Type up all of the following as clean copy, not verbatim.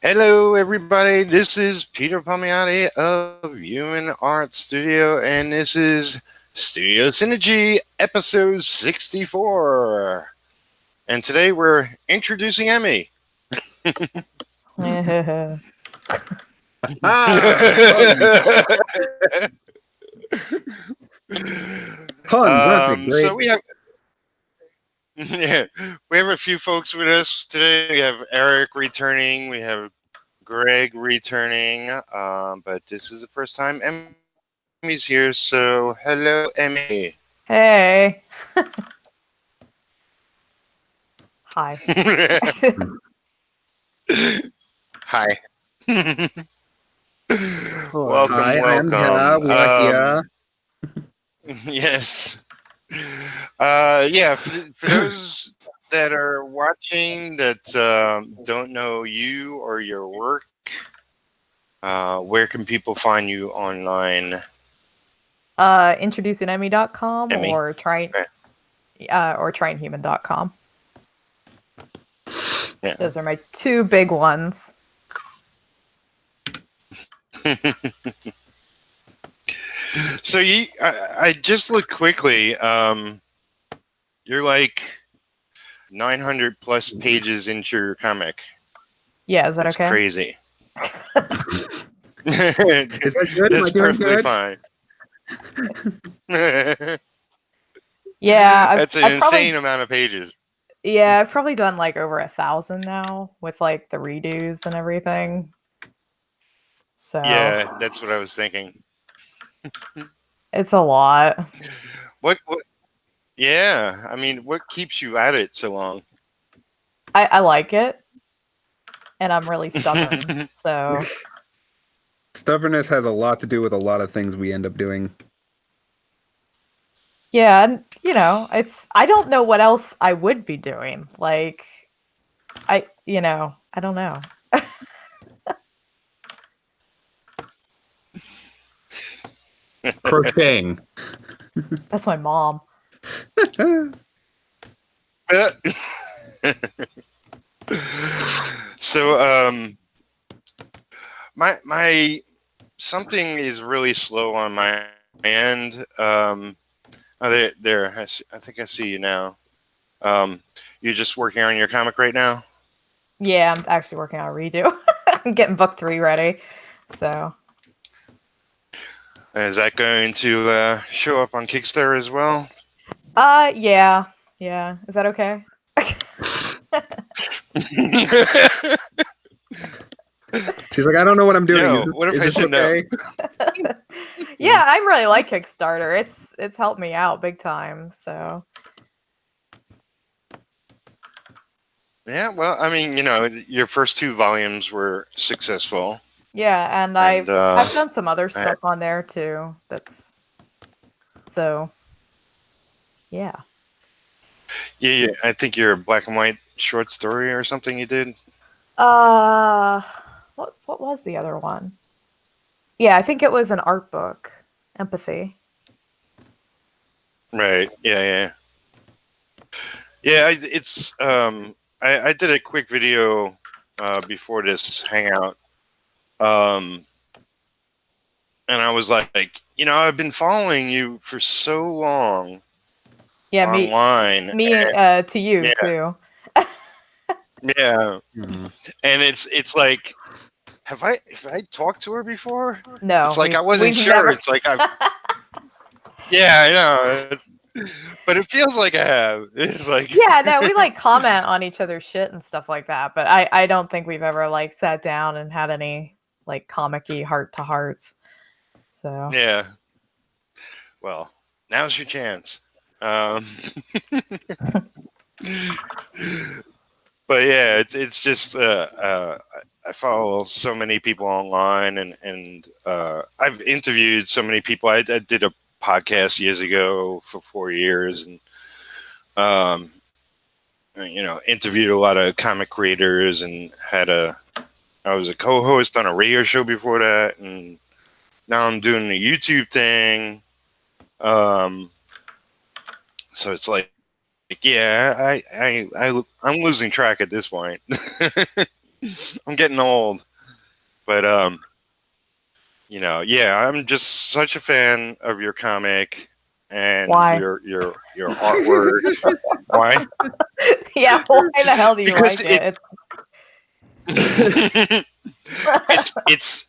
Hello, everybody. This is Peter Palmiotti of Human Art Studio, and this is Studio Synergy, episode 64. And today we're introducing Emmy. So we have yeah, we have a few folks with us today. We have Eric returning. We have Greg returning. But this is the first time Emmy's here. So hello, Emmy. Hey. Hi. Hi. Welcome. Hi, welcome. we are here. Yes. For those that are watching that don't know you or your work, where can people find you online? Introducingemmy.com or tryinghuman.com. Yeah. Those are my two big ones. So I just looked quickly. You're like 900 plus pages into your comic. Yeah, is that That's okay? Crazy. Is that good? That's perfectly fine. Yeah, that's an insane amount of pages. Yeah, I've probably done like over 1,000 now with like the redos and everything. So yeah, that's what I was thinking. It's a lot. What? Yeah, I mean, what keeps you at it so long? I like it, and I'm really stubborn. So stubbornness has a lot to do with a lot of things we end up doing. Yeah, and I don't know what else I would be doing. Like, I don't know. Crocheting. That's my mom. So, my something is really slow on my end. There. I think I see you now. You're just working on your comic right now? Yeah, I'm actually working on a redo. I'm getting book 3 ready. So. Is that going to show up on Kickstarter as well? Yeah. Is that okay? She's like, I don't know what I'm doing. No, what if I said okay? No? Yeah, I really like Kickstarter. It's helped me out big time. So. Yeah, well, I mean, your first 2 volumes were successful. Yeah, and I've done some other stuff on there too. Yeah. Yeah, I think your black and white short story or something you did. What was the other one? Yeah, I think it was an art book, Empathy. Right. Yeah. It's I did a quick video before this hangout. And I was like, I've been following you for so long. Yeah, online. Me to you too. Yeah. Mm-hmm. And it's like, have I talked to her before? No. It's like I wasn't sure. It's like yeah, I know. But it feels like I have. It's like yeah, no, we like comment on each other's shit and stuff like that. But I don't think we've ever like sat down and had any like comic-y heart to hearts. So yeah. Well, now's your chance. But yeah, it's just I follow so many people online, and I've interviewed so many people. I did a podcast years ago for 4 years, and interviewed a lot of comic creators, and I was a co-host on a radio show before that, and now I'm doing the YouTube thing. So it's like, yeah, I'm losing track at this point. I'm getting old, but yeah, I'm just such a fan of your comic and Why? your artwork. Why? Yeah, why the hell do you Because like it? it's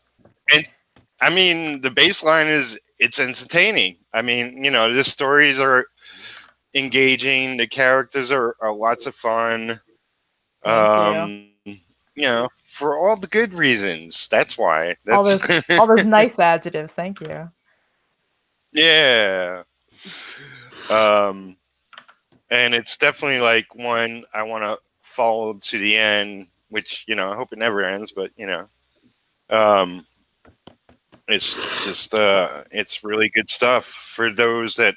and I mean the baseline is it's entertaining. I mean, the stories are engaging, the characters are lots of fun. Thank For all the good reasons. That's why. all That's those nice adjectives. Thank you. yeah. And it's definitely like one I want to follow to the end, which I hope it never ends, but um, it's just it's really good stuff for those that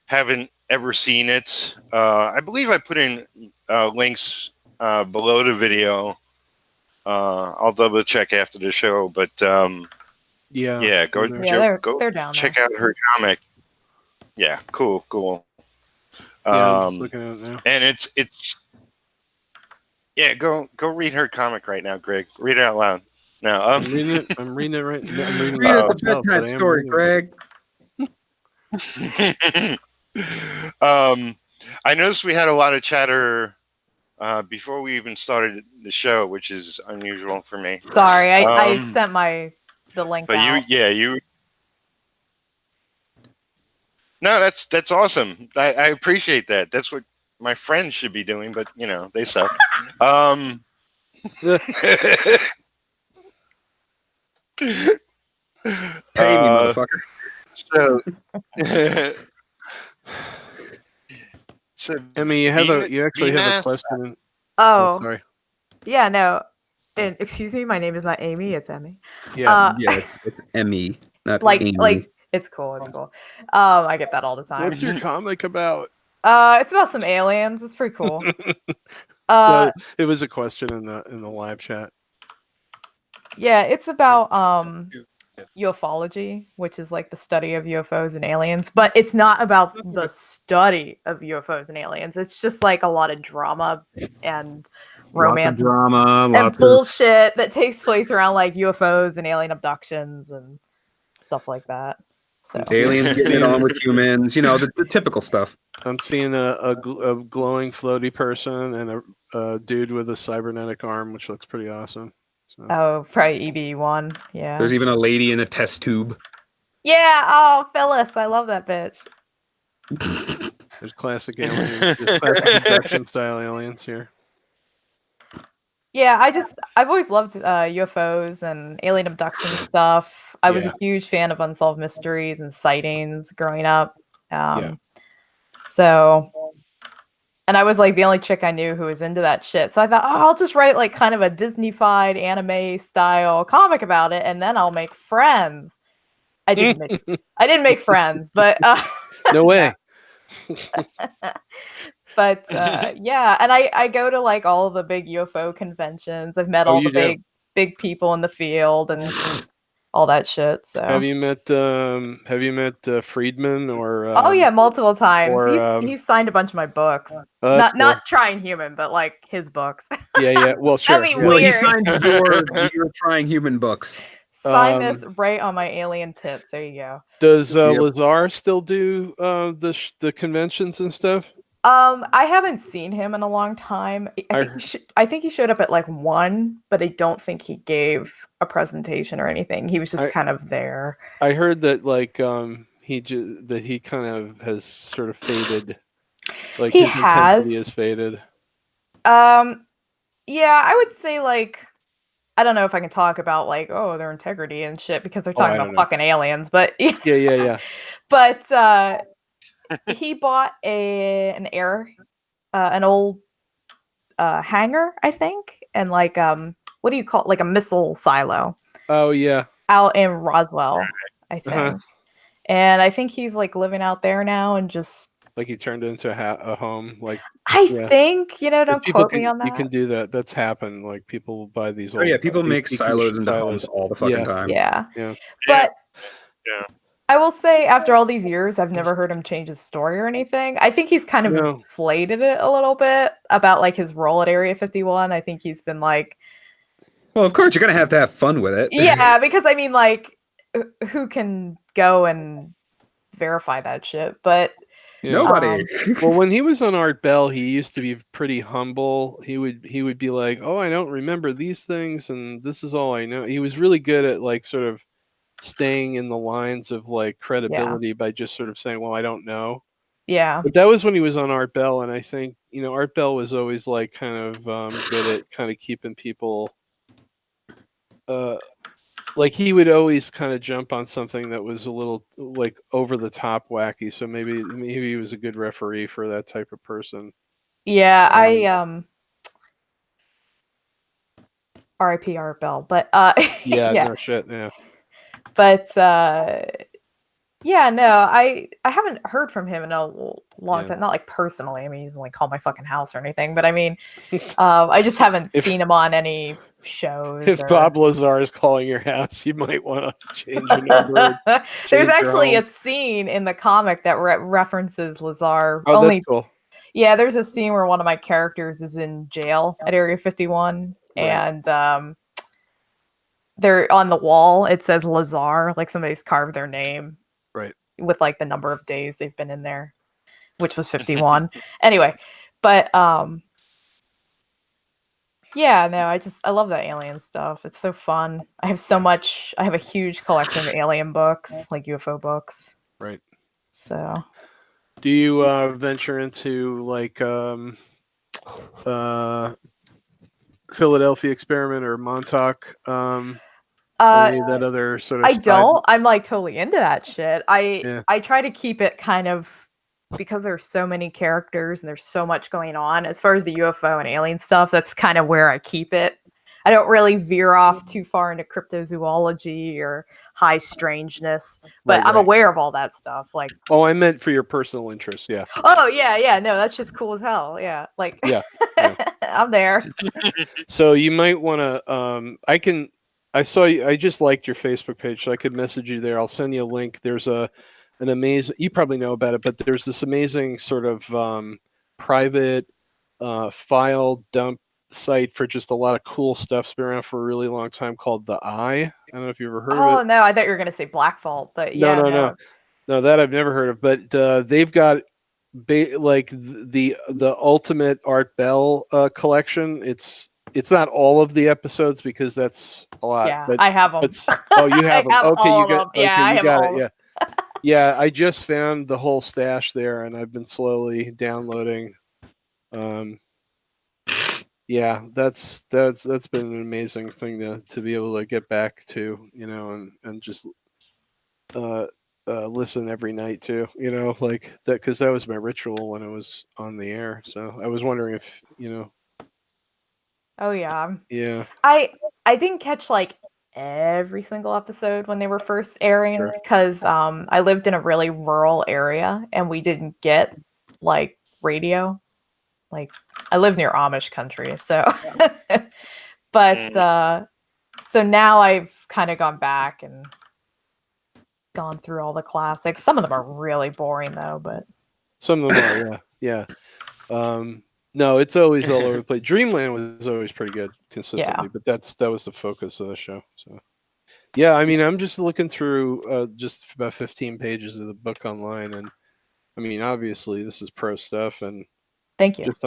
haven't ever seen it. I believe I put in links below the video. I'll double check after the show, but Yeah. go Yeah, go they're down check there. out her comic. Yeah, cool. Yeah, I'm just looking at it now. And it's yeah, go read her comic right now, Greg. Read it out loud. Now, I'm reading it. I'm reading it right now. I'm reading Read it us a myself, but I bedtime am story, reading it. Greg. I noticed we had a lot of chatter before we even started the show, which is unusual for me. Sorry, I sent the link But out. you. No, that's awesome. I appreciate that. That's what my friends should be doing, but they suck. Pay me, motherfucker. So, Emmy, you actually have a question. Oh, Sorry. yeah, no. And excuse me, my name is not Amy, it's Emmy. Yeah. Yeah, it's Emmy, not like Amy. it's cool. I get that all the time. What's your comic about? It's about some aliens. It's pretty cool. No, it was a question in the live chat. Yeah, it's about ufology, which is like the study of UFOs and aliens, but it's not about the study of UFOs and aliens. It's just like a lot of drama and romance, Lots of drama, and lots of bullshit that takes place around like UFOs and alien abductions and stuff like that. So aliens getting it on with humans, the typical stuff. I'm seeing a glowing floaty person and a dude with a cybernetic arm, which looks pretty awesome. So. Oh, probably EB1. Yeah. There's even a lady in a test tube. Yeah. Oh, Phyllis, I love that bitch. There's classic aliens. There's classic abduction style aliens here. Yeah, I've always loved UFOs and alien abduction stuff. I was a huge fan of unsolved mysteries and sightings growing up. So, and I was like the only chick I knew who was into that shit. So I thought, I'll just write like kind of a Disney-fied anime style comic about it, and then I'll make friends. I didn't make friends, but no way. But yeah, and I go to like all the big UFO conventions. I've met all the big people in the field and all that shit. So have you met Friedman or? Oh yeah, multiple times. Or, he's signed a bunch of my books. Not Trying Human, but like his books. Yeah. Well, sure. That'd be Well, weird. he signed your Trying Human books. Sign this right on my alien tits. There you go. Does Lazar still do the conventions and stuff? I haven't seen him in a long time. I think he showed up at like one, but I don't think he gave a presentation or anything. He was just kind of there. I heard that like he kind of has sort of faded. Like his intensity has faded. Yeah, I would say like I don't know if I can talk about like their integrity and shit because they're talking about fucking aliens, but yeah. But he bought an old hangar, I think, and like what do you call it? Like a missile silo. Oh yeah. Out in Roswell, I think. And I think he's like living out there now and just like he turned it into a home. Like I think, don't quote me on that. You can do that. That's happened. Like people buy these old people make silos into homes all the fucking time. Yeah. But I will say, after all these years, I've never heard him change his story or anything. I think he's kind of inflated it a little bit about like his role at Area 51. I think he's been like Well, of course, you're going to have fun with it. Yeah, because I mean, like, who can go and verify that shit? But Yeah. Nobody. Well, when he was on Art Bell, he used to be pretty humble. He would be like, "Oh, I don't remember these things, and this is all I know." He was really good at like sort of staying in the lines of like credibility by just sort of saying, "Well, I don't know." yeah, But that was when he was on Art Bell, and I think Art Bell was always like kind of good at kind of keeping people. Like he would always kind of jump on something that was a little like over the top wacky. So maybe he was a good referee for that type of person. yeah. R.I.P. Art Bell, but Yeah, yeah, no shit, yeah. but yeah, no, I haven't heard from him in a long time. Not like personally. I mean, he's only called my fucking house or anything, but I mean, I just haven't seen him on any shows. If Bob Lazar is calling your house, you might want to change your number. There's actually a scene in the comic that references Lazar. Oh, that's cool. Yeah, there's a scene where one of my characters is in jail at Area 51, and they're on the wall. It says Lazar, like somebody's carved their name, right, with like the number of days they've been in there, which was 51. Anyway, but yeah, no, I love that alien stuff. It's so fun. I have a huge collection of alien books, like UFO books. Right. So do you venture into like Philadelphia Experiment or Montauk? Any of that other sort of I don't. I'm like totally into that shit. I try to keep it kind of, because there's so many characters and there's so much going on as far as the UFO and alien stuff. That's kind of where I keep it. I don't really veer off too far into cryptozoology or high strangeness, but I'm aware of all that stuff. Like, oh, I meant for your personal interest. Yeah. Oh yeah. No, that's just cool as hell. Yeah. Like, yeah. I'm there. So you might want to, I saw you, I just liked your Facebook page, so I could message you there. I'll send you a link. There's an amazing, you probably know about it, but there's this amazing sort of private file dump site for just a lot of cool stuff. It's been around for a really long time called The Eye. I don't know if you ever heard of it. Oh no, I thought you were gonna say Black Vault, but yeah, no, that I've never heard of. But they've got like the ultimate Art Bell collection. It's not all of the episodes because that's a lot. Yeah, but I have them. Oh, you have them. Okay, you got. Okay, yeah, you got it. Yeah. Yeah, I just found the whole stash there, and I've been slowly downloading. Yeah, that's been an amazing thing to be able to get back to, and just listen every night too, like that, because that was my ritual when it was on the air. So I was wondering if Oh yeah. Yeah. I didn't catch like every single episode when they were first airing because I lived in a really rural area and we didn't get like radio. Like I live near Amish country, so but so now I've kind of gone back and gone through all the classics. Some of them are really boring though, but some of them are, yeah. No, it's always all over the place. Dreamland was always pretty good consistently, but that was the focus of the show. So yeah, I mean, I'm just looking through just about 15 pages of the book online, and I mean, obviously this is pro stuff, and thank you. Just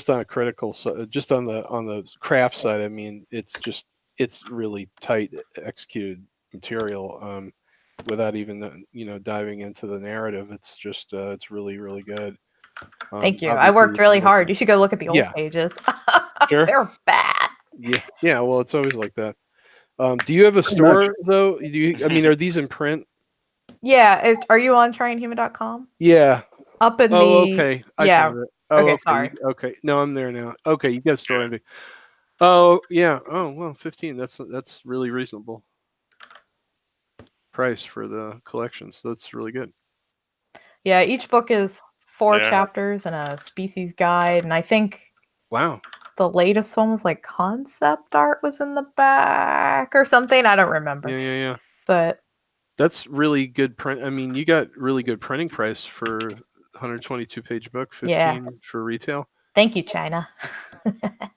on a critical, just on the craft side, I mean, it's really tight executed material. Without even diving into the narrative, it's just it's really, really good. Thank you. I worked really hard. You should go look at the old pages. Sure. They're bad. Yeah. Well, it's always like that. Do you have a store though? I mean, are these in print? Yeah. Are you on tryinghuman.com? Yeah. Up in the. Okay. I found it. Oh, okay. Sorry. Okay. No, I'm there now. Okay, you got a store envy. Oh yeah. Oh well, 15. That's really reasonable price for the collections. That's really good. Yeah. Each book is 4 chapters and a species guide, and I think. Wow. The latest one was like concept art was in the back or something. I don't remember. Yeah. But that's really good print. I mean, you got really good printing price for 122 page book, 15 for retail. Thank you, China.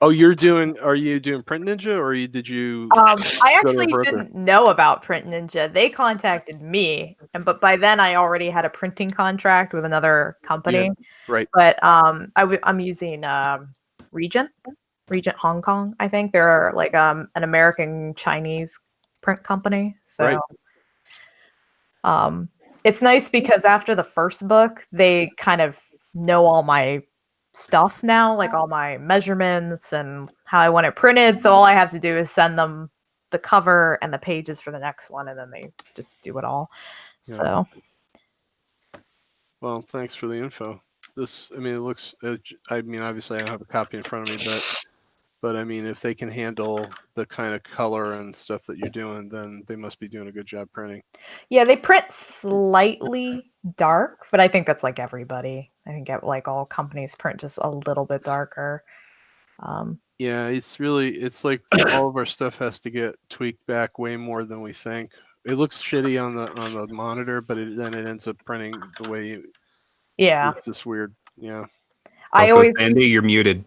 Oh, are you doing Print Ninja, or did you? I Go to a actually broker. didn't know about Print Ninja. They contacted me, but by then I already had a printing contract with another company. Right. But I'm using Regent Hong Kong. I think they're like an American Chinese print company. So Right. it's nice because after the first book, they kind of know all my stuff now, like all my measurements and how I want it printed. So all I have to do is send them the cover and the pages for the next one, and then they just do it all. Yeah. So Well, thanks for the info. I mean, it looks. I mean, obviously, I don't have a copy in front of me, but I mean, if they can handle the kind of color and stuff that you're doing, then they must be doing a good job printing. yeah, they print slightly dark, but I think that's like everybody. I think like all companies print just a little bit darker. Yeah, it's like all of our stuff has to get tweaked back way more than we think. It looks shitty on the monitor, but then it ends up printing the way. Yeah, It's just weird. Yeah. I Also, always Sandy, you're muted.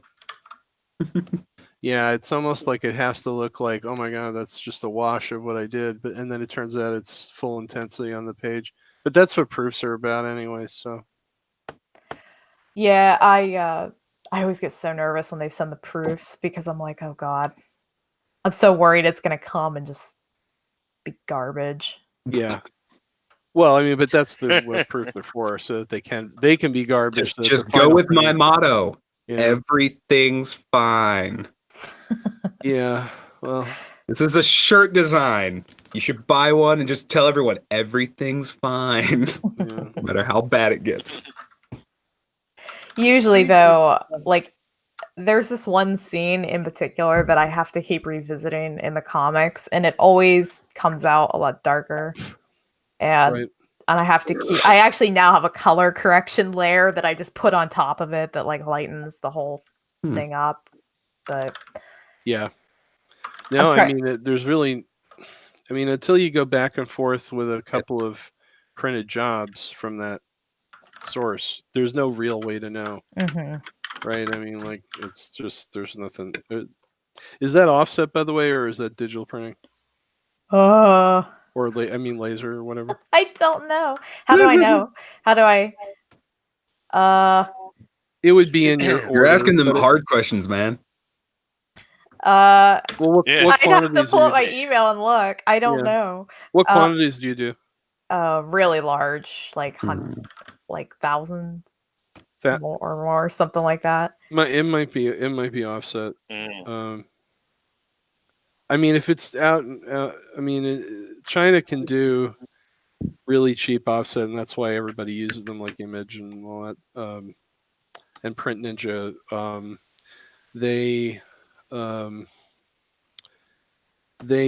Yeah, it's almost like it has to look like, oh my god, that's just a wash of what I did, and then it turns out it's full intensity on the page. But that's what proofs are about, anyway. So yeah, I always get so nervous when they send the proofs because I'm like, oh god, I'm so worried it's gonna come and just be garbage. yeah. Well, I mean, but that's what proofs are for, so that they can be garbage. Just go with my motto. Yeah. Everything's fine. Yeah. Well, This is a shirt design. You should buy one and just tell everyone everything's fine, yeah. no matter how bad it gets. Usually, though, like there's this one scene in particular that I have to keep revisiting in the comics, and it always comes out a lot darker. And Right. I have to keep. I actually now have a color correction layer that I just put on top of it that like lightens the whole thing up. But Yeah. No, Okay. I mean, there's really, I mean, until you go back and forth with a couple of printed jobs from that source, there's no real way to know, right? I mean, like, it's just, there's nothing. Is that offset, by the way, or is that digital printing? Or, I mean, laser or whatever? I don't know. How do I know? How do I? It would be in your order. You're asking them hard questions, man. Well, what I'd have to quantities pull do up my email and look. I don't know. What quantities do you do? Really large, like like thousands or more, something like that. It might be offset. I mean, if it's out, I mean, China can do really cheap offset, and that's why everybody uses them, like Image and all that, and Print Ninja. They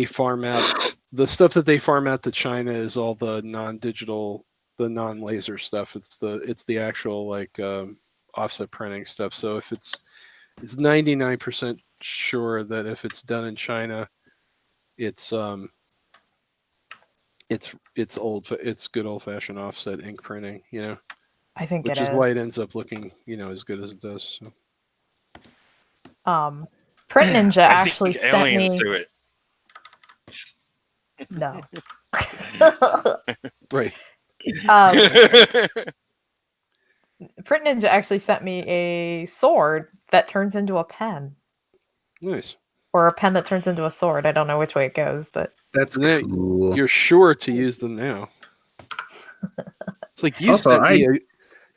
farm out the stuff that they farm out to China is all the non-digital, the non-laser stuff. It's the actual like offset printing stuff. So if it's 99% sure that if it's done in China, it's good old-fashioned offset ink printing, you know. I think which is why it ends up looking, you know, as good as it does. So. Print Ninja actually think sent aliens me. do it. No. Right. Print Ninja actually sent me a sword that turns into a pen. Nice. Or a pen that turns into a sword. I don't know which way it goes, but that's cool. You're sure to use them now. It's like you also, I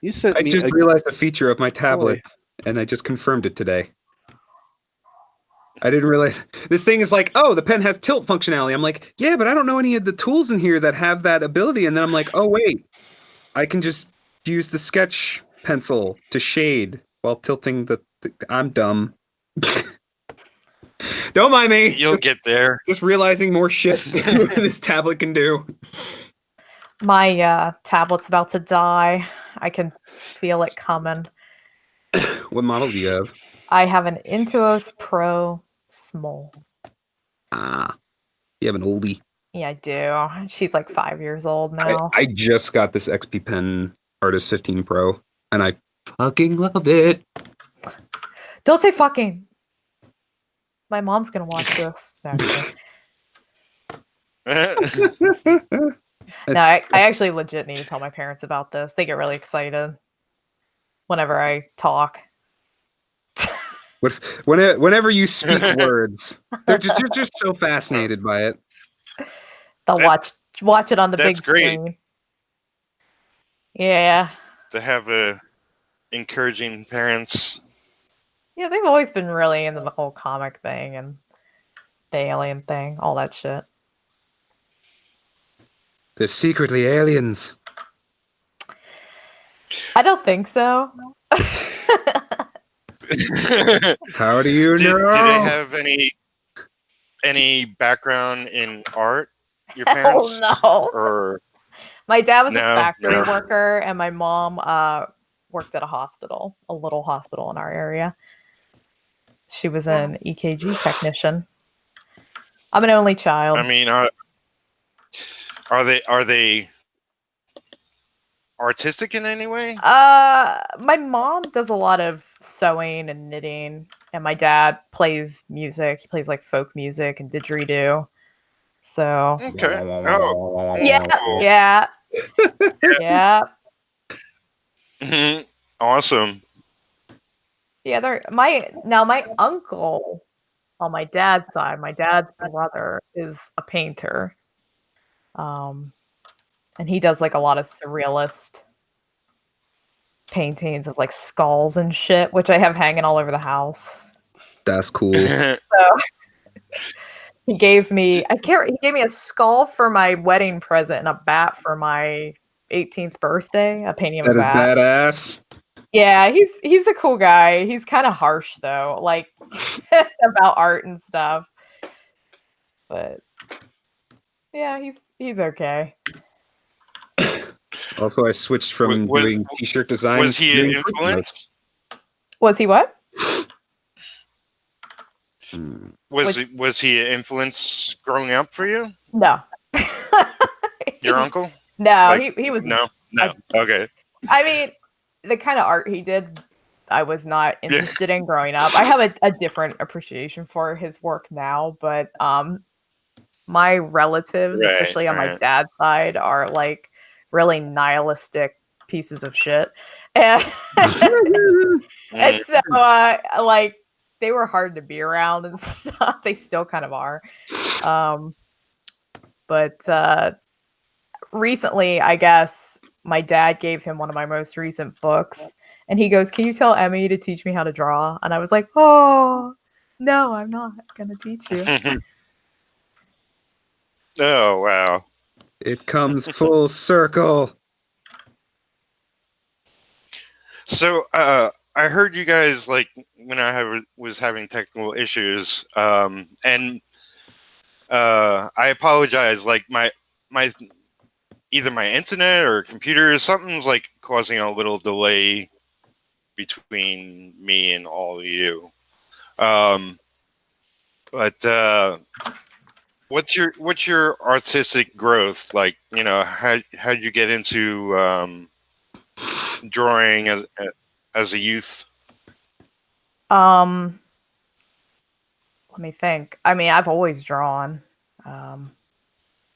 just realized a feature of my tablet, and I just confirmed it today. I didn't realize this thing is like, oh, the pen has tilt functionality. I'm like, yeah, but I don't know any of the tools in here that have that ability. And then I'm like, oh wait, I can just use the sketch pencil to shade while tilting the I'm dumb. Don't mind me. You'll get there. Just realizing more shit this tablet can do. My tablet's about to die. I can feel it coming. What model do you have? I have an Intuos Pro Small. Ah, you have an oldie. Yeah, I do. She's like 5 years old now. I just got this XP Pen Artist 15 Pro, and I fucking love it. Don't say fucking. My mom's gonna watch this. No, I'm kidding. No, I actually legit need to tell my parents about this. They get really excited whenever I talk. Whenever you speak words, they're just so fascinated by it. They'll watch it on the big That's great. screen. Yeah. To have encouraging parents. Yeah, they've always been really into the whole comic thing and the alien thing, all that shit. They're secretly aliens. I don't think so. How do you know? Did they have any background in art? Your Hell parents? no. Or My dad was a No, factory no. worker, and my mom worked at a hospital, a little hospital in our area. She was an EKG technician. I'm an only child. I mean, are they artistic in any way? My mom does a lot of sewing and knitting, and my dad plays music. He plays like folk music and didgeridoo. So Okay. Oh. yeah. Mhm. Awesome. Yeah, my uncle on my dad's side, my dad's brother is a painter. And he does like a lot of surrealist paintings of like skulls and shit, which I have hanging all over the house. That's cool. So he gave me a skull for my wedding present and a bat for my 18th birthday, a painting of That a is bat. badass. Yeah, he's a cool guy. He's kind of harsh though, like about art and stuff. But yeah, he's okay. Also, I switched from doing t-shirt design. Was he an to influence? Was he what? Was he an influence growing up for you? No. Your uncle? No, Like, he was No. Okay. I mean, the kind of art he did, I was not interested in growing up. I have a different appreciation for his work now, but my relatives, especially on my dad's side, are like really nihilistic pieces of shit, and and so like they were hard to be around and stuff. They still kind of are, but recently, I guess my dad gave him one of my most recent books, and he goes, "Can you tell Emmy to teach me how to draw?" And I was like, "Oh, no, I'm not gonna teach you." Oh, wow. It comes full circle. So, I heard you guys, like, when I was having technical issues, and I apologize, like, my either my internet or computer, something's, like, causing a little delay between me and all of you. But what's your artistic growth like? You know, how'd you get into drawing as a youth? Let me think. I mean, I've always drawn.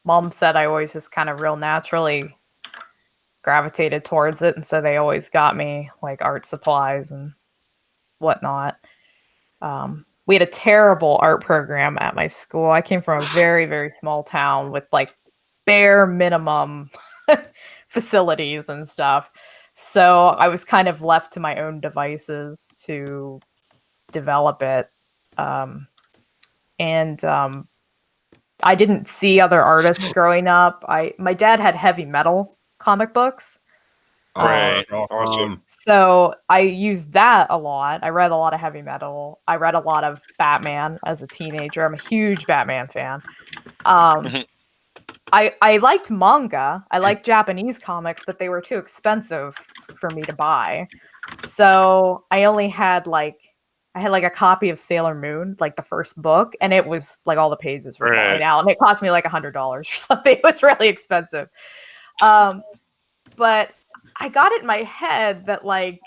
Mom said I always just kind of real naturally gravitated towards it, and so they always got me like art supplies and whatnot. We had a terrible art program at my school. I came from a very, very small town with like bare minimum facilities and stuff. So I was kind of left to my own devices to develop it. And I didn't see other artists growing up. My dad had heavy metal comic books. Right. Awesome. So I used that a lot. I read a lot of heavy metal. I read a lot of Batman as a teenager. I'm a huge Batman fan. I liked manga. I liked Japanese comics, but they were too expensive for me to buy. So I had a copy of Sailor Moon, like the first book, and it was like all the pages were falling out, and it cost me like $100 or something. It was really expensive. But I got it in my head that like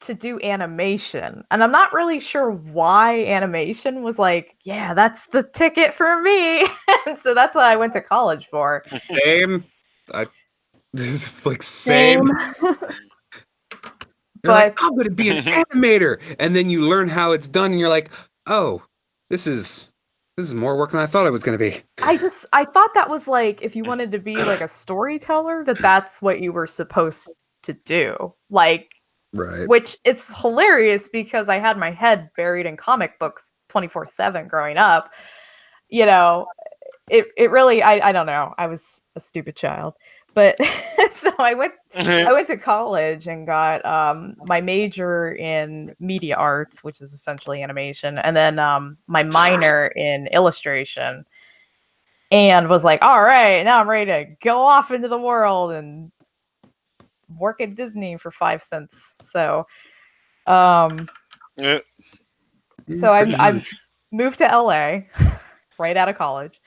to do animation, and I'm not really sure why animation was like, yeah, that's the ticket for me. And so that's what I went to college for. Same. Like same. You're like, I'm gonna be an animator, and then you learn how it's done, and you're like, oh, this is more work than I thought it was gonna be. I thought that was like, if you wanted to be like a storyteller, that's what you were supposed to do. Like, Right. which it's hilarious because I had my head buried in comic books 24/7 growing up. You know, it really, I don't know. I was a stupid child. But so I went to college and got my major in media arts, which is essentially animation, and then my minor in illustration, and was like, all right, now I'm ready to go off into the world and work at Disney for 5 cents. So Yeah. so I moved to LA right out of college.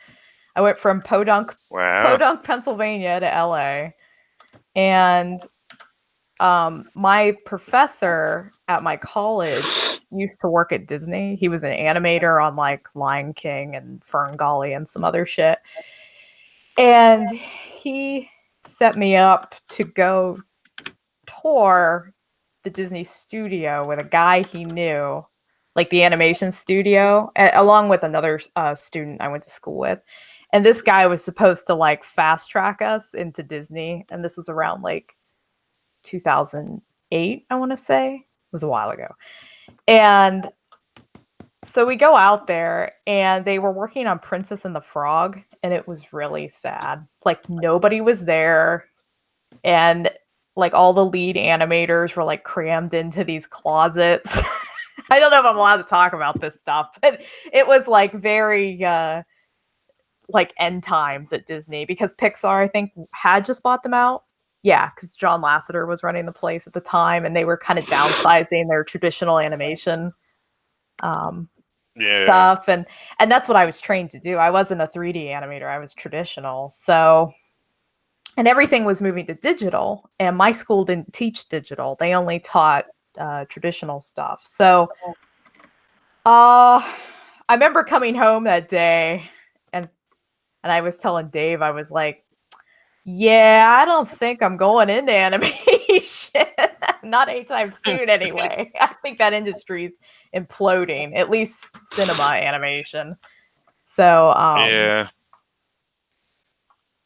I went from Podunk, Pennsylvania to LA. And my professor at my college used to work at Disney. He was an animator on like Lion King and Ferngully and some other shit. And he set me up to go tour the Disney studio with a guy he knew, like the animation studio, along with another student I went to school with. And this guy was supposed to like fast track us into Disney. And this was around like 2008, I want to say. It was a while ago. And so we go out there and they were working on Princess and the Frog, and it was really sad. Like nobody was there, and like all the lead animators were like crammed into these closets. I don't know if I'm allowed to talk about this stuff, but it was like very like end times at Disney, because Pixar, I think, had just bought them out. Yeah, because John Lasseter was running the place at the time, and they were kind of downsizing their traditional animation stuff, and that's what I was trained to do. I wasn't a 3D animator; I was traditional. So, and everything was moving to digital, and my school didn't teach digital; they only taught traditional stuff. So, I remember coming home that day, and I was telling Dave, I was like, yeah, I don't think I'm going into animation. Not anytime soon, anyway. I think that industry's imploding, at least cinema animation. So,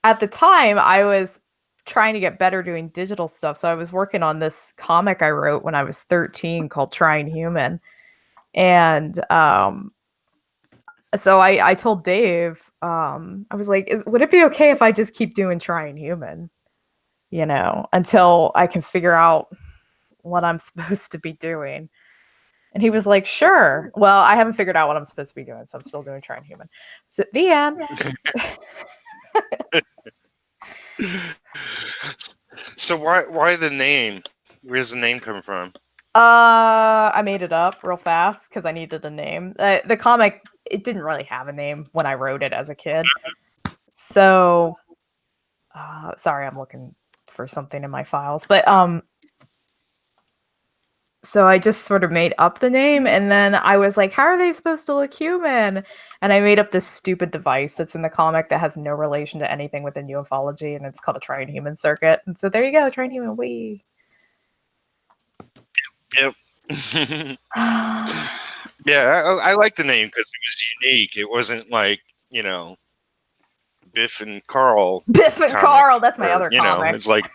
at the time, I was trying to get better doing digital stuff. So I was working on this comic I wrote when I was 13 called Trying Human. And so I told Dave, I was like, would it be okay if I just keep doing Trying Human, you know, until I can figure out what I'm supposed to be doing? And he was like, sure. Well, I haven't figured out what I'm supposed to be doing, so I'm still doing Trying Human. So the end. So why the name? Where's the name come from? I made it up real fast because I needed a name. The comic, it didn't really have a name when I wrote it as a kid. So, sorry, I'm looking for something in my files. But so I just sort of made up the name, and then I was like, how are they supposed to look human? And I made up this stupid device that's in the comic that has no relation to anything within ufology, and it's called a Trying Human circuit. And so there you go, Trying Human, wee. Yep. Yeah, I like the name because it was unique. It wasn't like, you know, Biff and Carl. Biff and Carl, that's my other comic. Know, it's like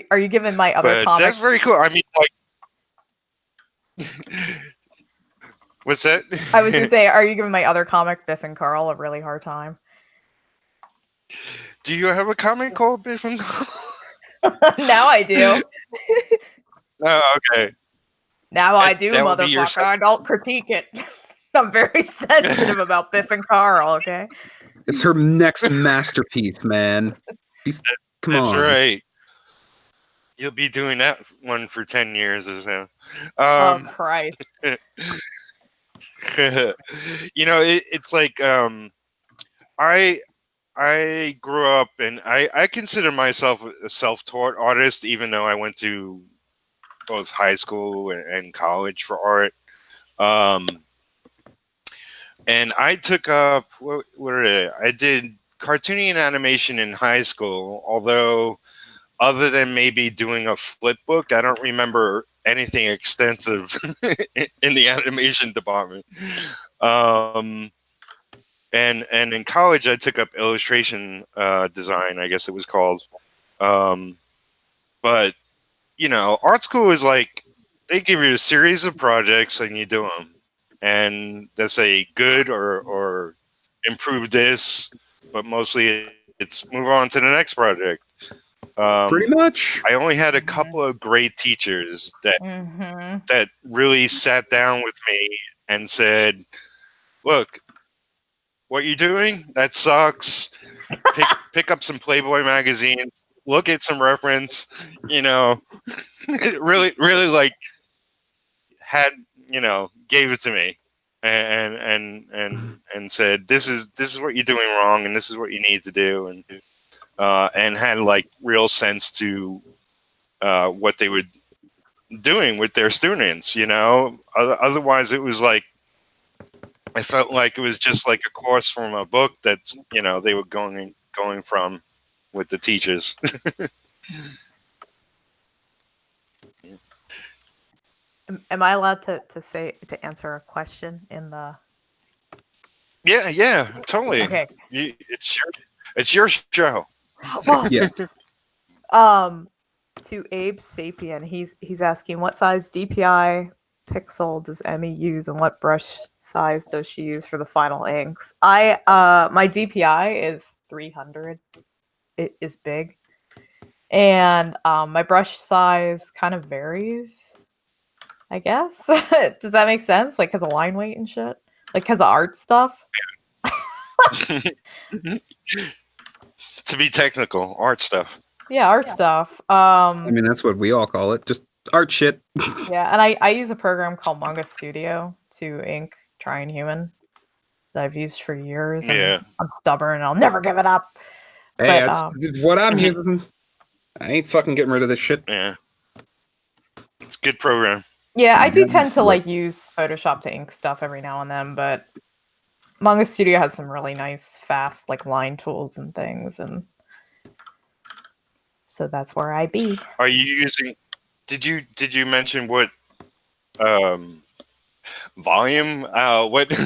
Are you giving my other comic? That's very cool. I mean, like, what's that? I was gonna say, are you giving my other comic, Biff and Carl, a really hard time? Do you have a comic called Biff and Carl? Now I do. Oh, okay. Now I do, motherfucker. Don't critique it. I'm very sensitive about Biff and Carl, okay? It's her next masterpiece, man. Come on. That's right. You'll be doing that one for 10 years or so. Oh, Christ. You know, it's like, I I grew up, and I consider myself a self-taught artist, even though I went to both high school and college for art. And I took up I did cartooning and animation in high school. Although, other than maybe doing a flip book, I don't remember anything extensive in the animation department. And in college, I took up illustration design, I guess it was called. But art school is like they give you a series of projects and you do them, and they say good or improve this, but mostly it's move on to the next project. Pretty much. I only had a couple of great teachers that really sat down with me and said, "Look, what you're doing, that sucks. Pick up some Playboy magazines, look at some reference, really, really like gave it to me and said, this is what you're doing wrong and this is what you need to do, and had like real sense to what they were doing with their students, Otherwise it was like, I felt like it was just like a course from a book that's, they were going from with the teachers. Am I allowed to answer a question in the? Yeah, totally. Okay. It's your show. Well, Yes. To Abe Sapien, he's asking what size DPI pixel does Emmy use and what brush size does she use for the final inks? My DPI is 300. It is big, and my brush size kind of varies, I guess. Does that make sense? Like, because of line weight and shit, like because of art stuff. To be technical, art stuff. Yeah, art stuff. I mean, that's what we all call it. Just art shit. Yeah, and I use a program called Manga Studio to ink Trying Human that I've used for years. And Yeah. I'm stubborn and I'll never give it up. Hey, But, that's what I'm using. I ain't fucking getting rid of this shit. Yeah. It's a good program. Yeah, I do tend to like use Photoshop to ink stuff every now and then, but Manga Studio has some really nice, fast like line tools and things, and so that's where I be. Are you using? Did you mention what volume? What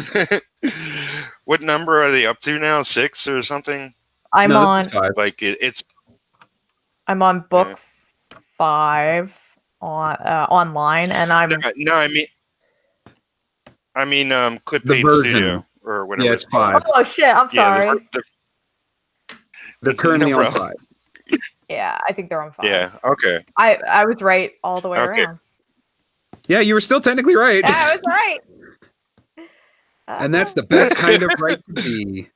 what number are they up to now? 6 or something? I'm on 5. Like it's. I'm on book 5 on online, and I'm No, I mean Clip The Paint version. Studio or whatever. Yeah, it's 5. oh shit, I'm sorry. They're currently No on problem. 5. Yeah, I think they're on 5. Yeah. Okay. I was right all the way Okay. around. Yeah, you were still technically right. I was right. And that's the best kind of right to be.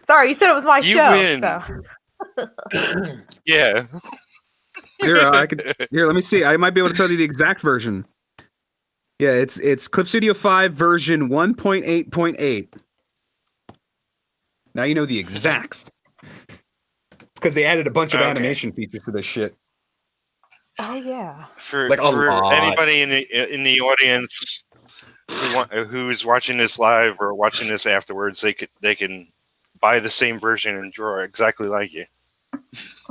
Sorry, you said it was my You show. win. So. Yeah. Here, let me see. I might be able to tell you the exact version. Yeah, it's Clip Studio 5 version 1.8.8. Now you know the exacts. It's because they added a bunch of animation features to this shit. Oh yeah. For Like a lot. anybody in the audience who's watching this live or watching this afterwards, they can buy the same version and draw exactly like you.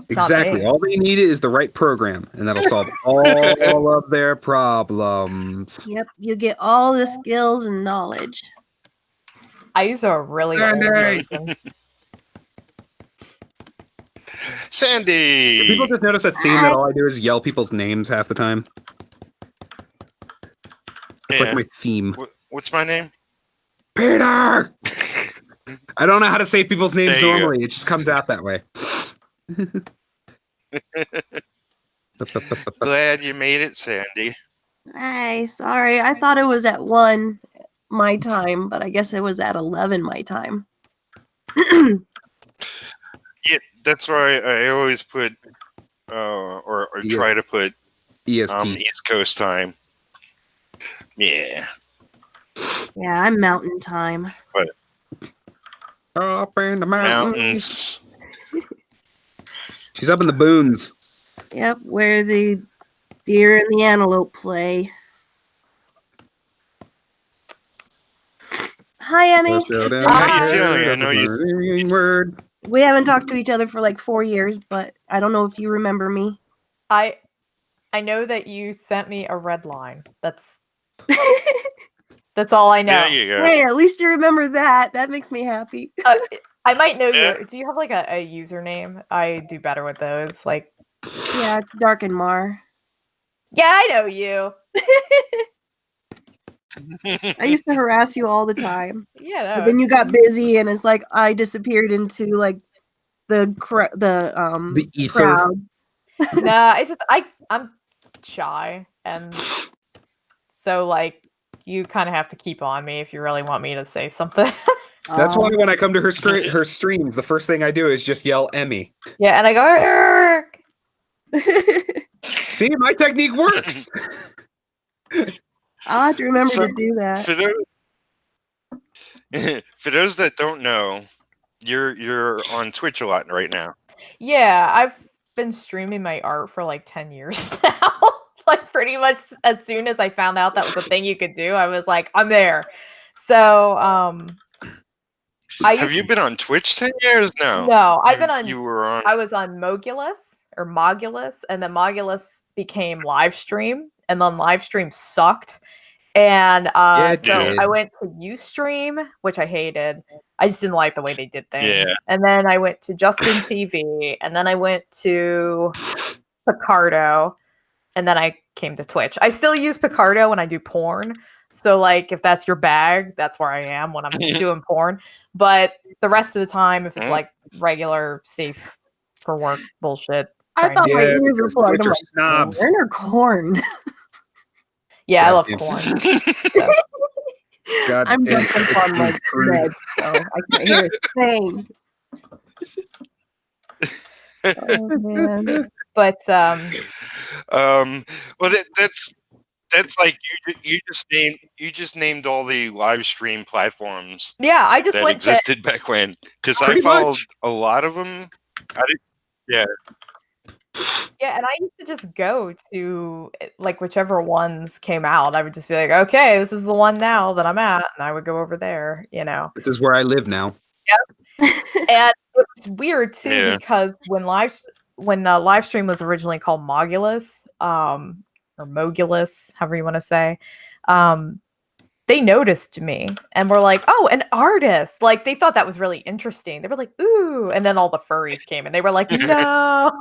Exactly. me. All they need is the right program, and that'll solve all of their problems. Yep, you get all the skills and knowledge. I use a really old Sandy. version. Sandy. People just notice a theme that all I do is yell people's names half the time. That's like my theme. What's my name? Peter! I don't know how to say people's names There you go. normally. It just comes out that way. Glad you made it, Sandy. Hey, sorry, I thought it was at 1 my time, but I guess it was at 11 my time. Yeah, that's why I always put or try to put EST. East Coast time. Yeah. Yeah, I'm mountain time. Oh, Up in the mountains. Mountains. She's up in the boons. Yep, where the deer and the antelope play. Hi, Emmy. So how you feeling? I know you. Word. We haven't talked to each other for like 4 years, but I don't know if you remember me. I know that you sent me a red line. That's all I know. There you go. Hey, at least you remember that. That makes me happy. I might know Yeah. your. Do you have like a username? I do better with those. Like, Yeah, it's Darkenmarr. yeah, I know you. I used to harass you all the time. Yeah, no, But then you got busy, and it's like I disappeared into like the ether. crowd. nah. It's just I'm shy, and so like you kind of have to keep on me if you really want me to say something. That's why when I come to her streams, the first thing I do is just yell Emmy. Yeah, and I go, Eric! See, my technique works. I'll have to remember So, to do that. For those that don't know, you're on Twitch a lot right now. Yeah, I've been streaming my art for like 10 years now. Like pretty much as soon as I found out that was a thing you could do, I was like, I'm there. So Have you been on Twitch 10 years now? No, I've been on. You were on. I was on Mogulus, and then Mogulus became Livestream, and then Livestream sucked. And it so did. I went to Ustream, which I hated. I just didn't like the way they did things. Yeah. And then I went to Justin TV, and then I went to Picardo, and then I came to Twitch. I still use Picardo when I do porn. So like if that's your bag, that's where I am when I'm doing porn. But the rest of the time, if it's like regular, safe for work bullshit. I thought my Yeah, ears were because plugged. Twitch I'm are like, snobs. corn or corn? Yeah, I love Goddamn. corn. God I'm damn. just on my meds, so I can't hear a thing. Oh man. But Well, that's like you just named all the live stream platforms yeah, I just that went to existed back when, because I Pretty followed much. a lot of them. yeah, and I used to just go to like whichever ones came out. I would just be like, okay, this is the one now that I'm at, and I would go over there, you know. This is where I live now. And it's weird too Yeah. because when Livestream was originally called Mogulus, or Mogulus, however you want to say, they noticed me and were like, "Oh, an artist!" Like they thought that was really interesting. They were like, "Ooh!" And then all the furries came and they were like, "No."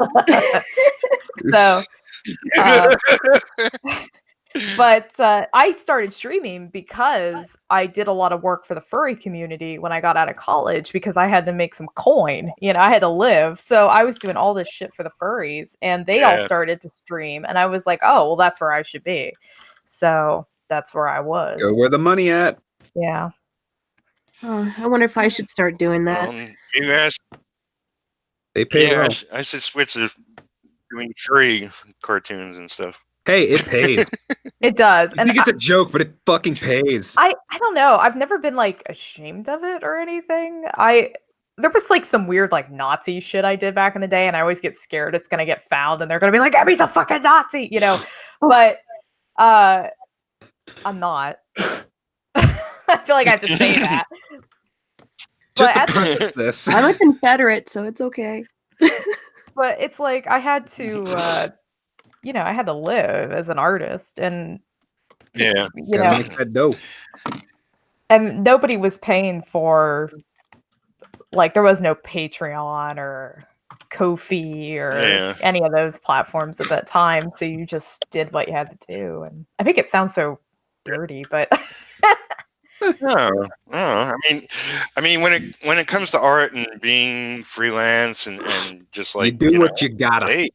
So, but I started streaming because I did a lot of work for the furry community when I got out of college because I had to make some coin. You know, I had to live. So I was doing all this shit for the furries and they all Yeah. started to stream. And I was like, oh, well, that's where I should be. So that's where I was. Go where the money at. Yeah. Oh, I wonder if I should start doing that. Maybe I They pay well. I should switch to doing free cartoons and stuff. Hey, it pays. It does. I think it's a joke, but it fucking pays. I don't know. I've never been like ashamed of it or anything. There was like some weird like Nazi shit I did back in the day, and I always get scared it's gonna get found and they're gonna be like, Abby's a fucking Nazi, you know. But I'm not. I feel like I have to say that. Just But to preface this. I'm a Confederate, so it's okay. But it's like I had to you know, I had to live as an artist and Yeah. you Gotta know, make that dough. and nobody was paying for like there was no Patreon or Ko-fi or Yeah. any of those platforms at that time, so you just did what you had to do. And I think it sounds so dirty, but No. I mean, when it comes to art and being freelance and just like you do what you gotta. hey,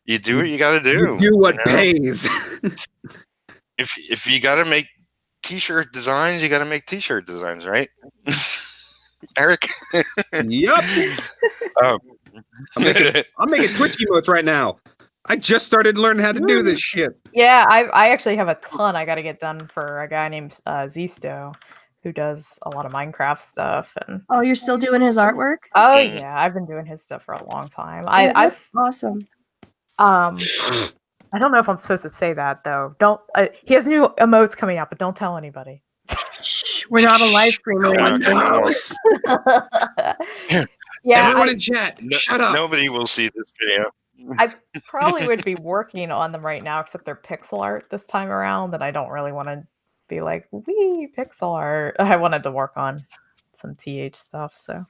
you do what you gotta do. You do what you know? pays. If you gotta make t-shirt designs, you gotta make t-shirt designs, right? Eric. Yup. I'm making Twitch emotes right now. I just started learning how to do this shit. yeah, I actually have a ton I got to get done for a guy named Zisto, who does a lot of Minecraft stuff. And Oh, you're still doing his artwork? oh yeah, I've been doing his stuff for a long time. Oh, I've that's awesome. I don't know if I'm supposed to say that though. Don't. He has new emotes coming out, but don't tell anybody. Shh, we're not a live streamer. No, One knows. Yeah, Everyone in chat, shut up. Nobody will see this video. I probably would be working on them right now, except they're pixel art this time around, and I don't really want to be like, wee, pixel art. I wanted to work on some TH stuff, so.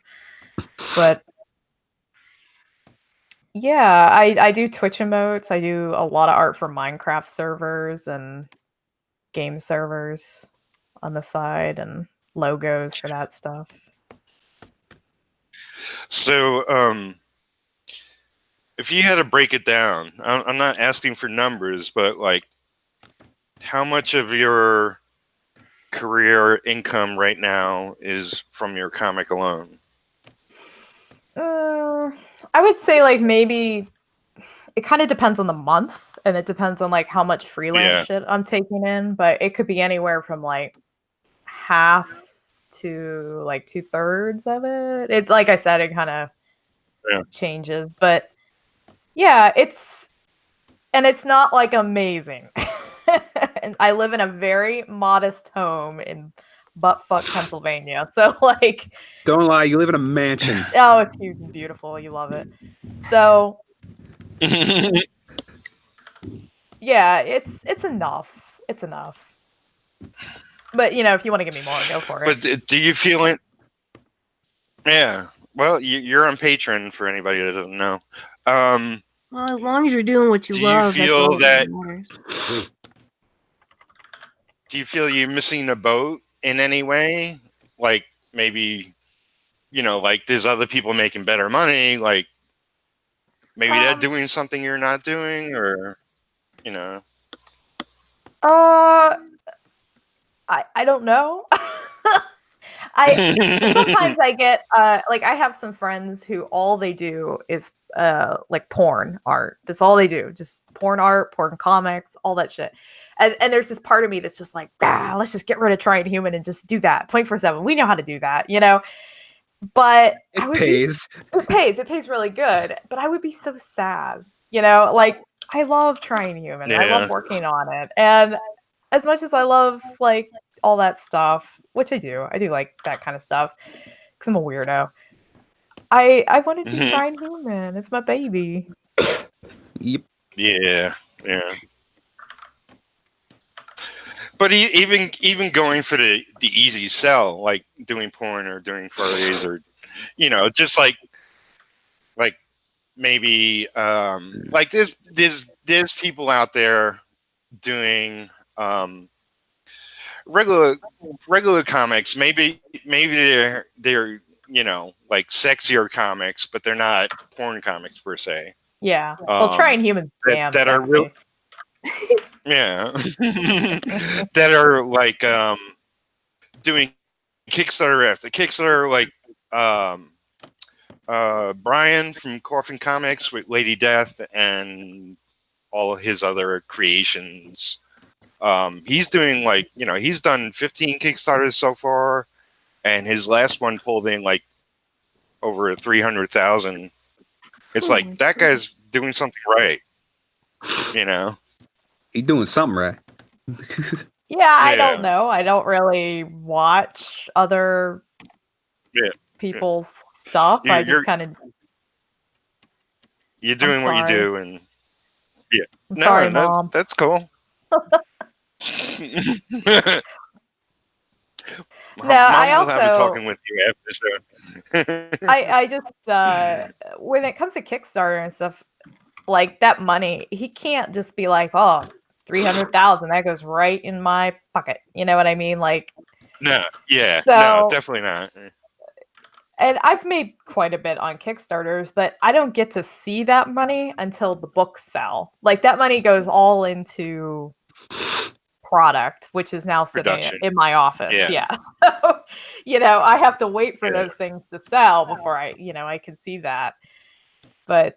But yeah, I do Twitch emotes. I do a lot of art for Minecraft servers and game servers on the side, and logos for that stuff. So, if you had to break it down, I'm not asking for numbers, but like, how much of your career income right now is from your comic alone? I would say like maybe it kind of depends on the month, and it depends on like how much freelance shit I'm taking in, but it could be anywhere from like half to like 2/3 of it. It, like I said, it kind of changes, but yeah, it's not like amazing. And I live in a very modest home in buttfuck Pennsylvania, so like, Don't lie, you live in a mansion. oh, it's huge and beautiful. You love it. So yeah, it's enough. It's enough. But you know, if you want to give me more, go for it. But do you feel it? Yeah. Well, you're on Patreon for anybody that doesn't know. Well, as long as you're doing what you Do love, you feel that's that? all matters. Do you feel you're missing a boat in any way? Like maybe, like there's other people making better money. Like maybe they're doing something you're not doing, or I don't know. Sometimes I get like I have some friends who all they do is like porn art. That's all they do. Just porn art, porn comics, all that shit. And there's this part of me that's just like, let's just get rid of Trying Human and just do that 24/7. We know how to do that, But it pays. It pays really good. But I would be so sad, like I love Trying Human. I love working on it. And as much as I love like all that stuff, which I do like that kind of stuff because I'm a weirdo. I wanted to Trying Human. It's my baby. Yep. Yeah. But even going for the easy sell, like doing porn or doing Faries, or just like maybe like there's people out there doing regular comics. Maybe they're like sexier comics, but they're not porn comics per se. Yeah. Well, Trying Human that are real. Yeah. That are like doing Kickstarter after Kickstarter, like Brian from Coffin Comics with Lady Death and all of his other creations. He's doing like, he's done 15 Kickstarters so far, and his last one pulled in like over 300,000. It's like that guy's doing something right, He's doing something right. Yeah, I don't know. I don't really watch other people's stuff. I just kind of. You're doing what you do, and sorry, Mom. That's cool. No, I will have a also talking with you after the show. I just when it comes to Kickstarter and stuff like that money, he can't just be like, 300,000 that goes right in my pocket. You know what I mean? Like, no, definitely not. And I've made quite a bit on Kickstarters, but I don't get to see that money until the books sell. Like that money goes all into product, which is now sitting in my office. Yeah. So, I have to wait for those things to sell before I can see that. But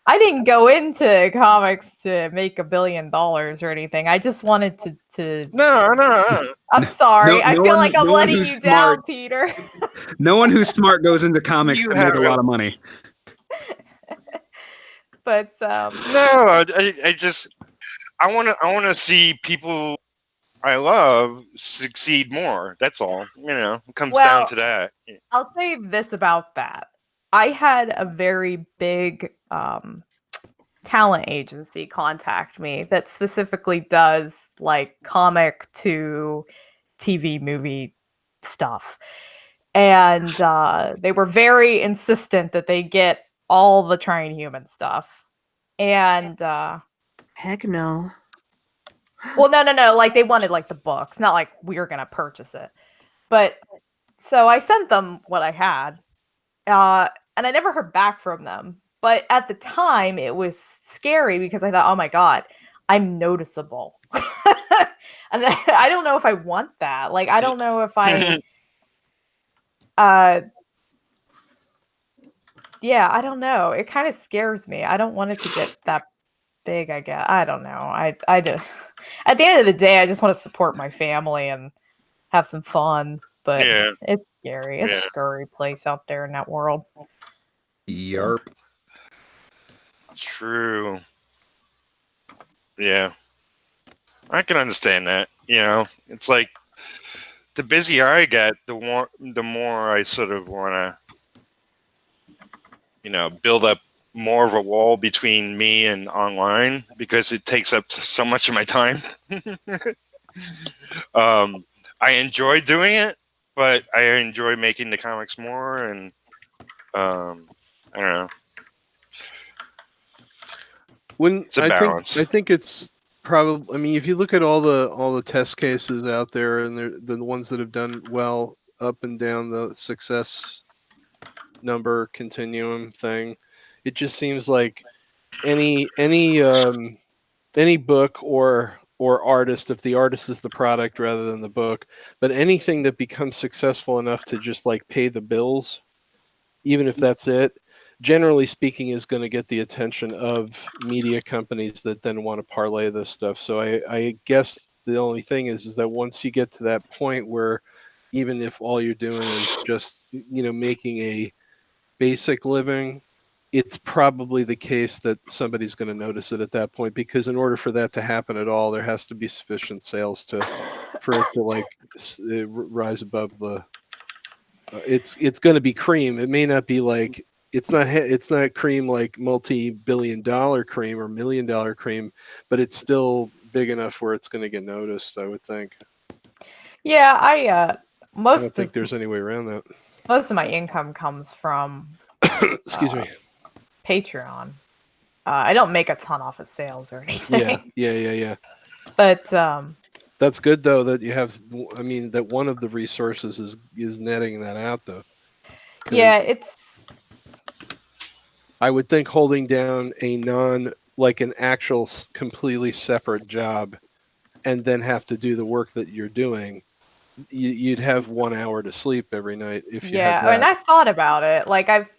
I didn't go into comics to make $1 billion or anything. I just wanted to. No. I'm sorry. I no feel one- like I'm no one letting who's you down, smart- Peter. No one who's smart goes into comics You to make a have lot of money. But No, I want to see people I love succeed more. That's all. It comes down Well, to that. I'll say this about that. I had a very big talent agency contact me that specifically does like comic to TV movie stuff. And they were very insistent that they get all the Trying Human stuff. And Heck no. well, no. Like they wanted like the books, not like we were gonna purchase it. But so I sent them what I had, and I never heard back from them. But at the time, it was scary because I thought, oh my god, I'm noticeable, and I don't know if I want that. Like I don't know if I, yeah, I don't know. It kind of scares me. I don't want it to get that big. I guess I don't know. I do. At the end of the day, I just want to support my family and have some fun. But Yeah. it's scary. It's a Yeah. scary place out there in that world. Yarp. True. Yeah. I can understand that. It's like the busier I get, the more I sort of want to, build up more of a wall between me and online because it takes up so much of my time. I enjoy doing it, but I enjoy making the comics more, and I don't know. It's a balance. I think it's probably. I mean, if you look at all the test cases out there, and the ones that have done well up and down the success number continuum thing, it just seems like any book or artist, if the artist is the product rather than the book, but anything that becomes successful enough to just like pay the bills, even if that's it, generally speaking, is going to get the attention of media companies that then want to parlay this stuff. So I guess the only thing is that once you get to that point where even if all you're doing is just making a basic living, it's probably the case that somebody's going to notice it at that point, because in order for that to happen at all, there has to be sufficient sales for it to like rise above the. It's going to be cream. It may not be like it's not cream like multi-billion-dollar cream or $1 million cream, but it's still big enough where it's going to get noticed, I would think. Yeah, I don't think there's any way around that. Most of my income comes from excuse me, Patreon. I don't make a ton off of sales or anything. Yeah. But that's good though that you have. I mean, that one of the resources is netting that out though. Yeah, it's. I would think holding down an actual completely separate job, and then have to do the work that you're doing. You'd have 1 hour to sleep every night if you had that. And I've thought about it. Like I've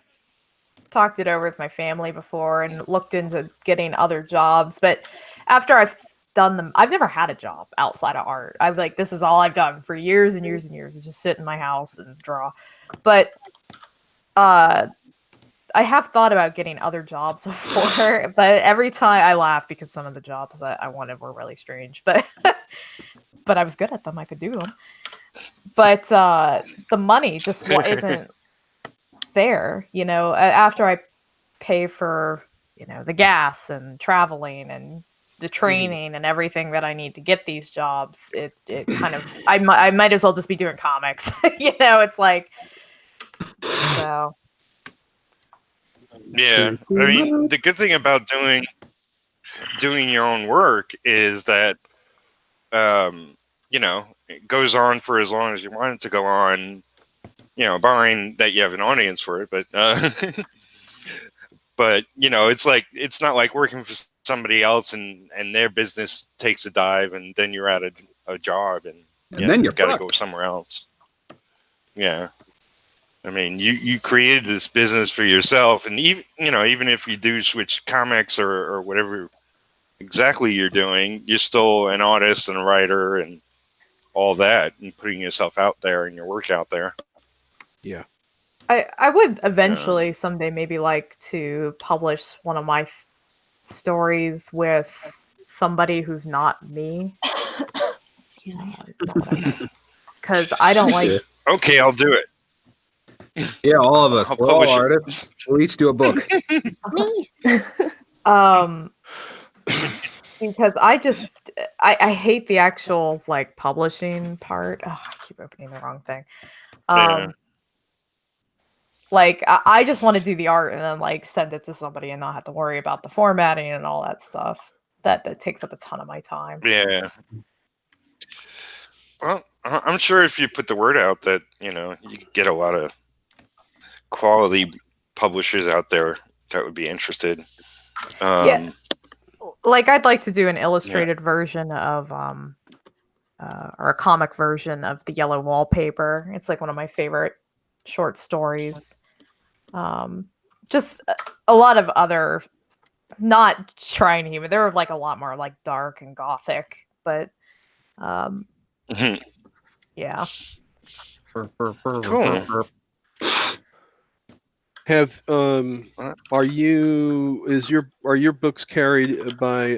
talked it over with my family before and looked into getting other jobs, but after I've done them, I've never had a job outside of art. I've like, this is all I've done for years and years and years, is just sit in my house and draw. But I have thought about getting other jobs before, but every time I laugh because some of the jobs that I wanted were really strange, but but I was good at them. I could do them. But the money just isn't there, after I pay for, the gas and traveling and the training and everything that I need to get these jobs, it kind of, I might as well just be doing comics. It's like, so. Yeah, I mean, the good thing about doing your own work is that, it goes on for as long as you want it to go on. Barring that you have an audience for it, but but it's like, it's not like working for somebody else and their business takes a dive and then you're at a job and then you're got to fucked. go somewhere else. Yeah. I mean, you created this business for yourself, and even if you do switch comics or whatever exactly you're doing, you're still an artist and a writer and all that, and putting yourself out there and your work out there. Yeah. I would eventually someday maybe like to publish one of my stories with somebody who's not me. Because I don't like. Okay, I'll do it. Yeah, all of us. I'll We're all publish it. artists. We'll each do a book. Me. Because I hate the actual like publishing part. Oh, I keep opening the wrong thing. Yeah. Like I just want to do the art and then like send it to somebody and not have to worry about the formatting and all that stuff. That takes up a ton of my time. Yeah. Well, I'm sure if you put the word out that, you could get a lot of quality publishers out there that would be interested. Yeah. Like I'd like to do an illustrated version of or a comic version of The Yellow Wallpaper. It's like one of my favorite short stories. Just a lot of other, not trying to even, they're like a lot more like dark and gothic, but yeah. Cool. Have are your books carried by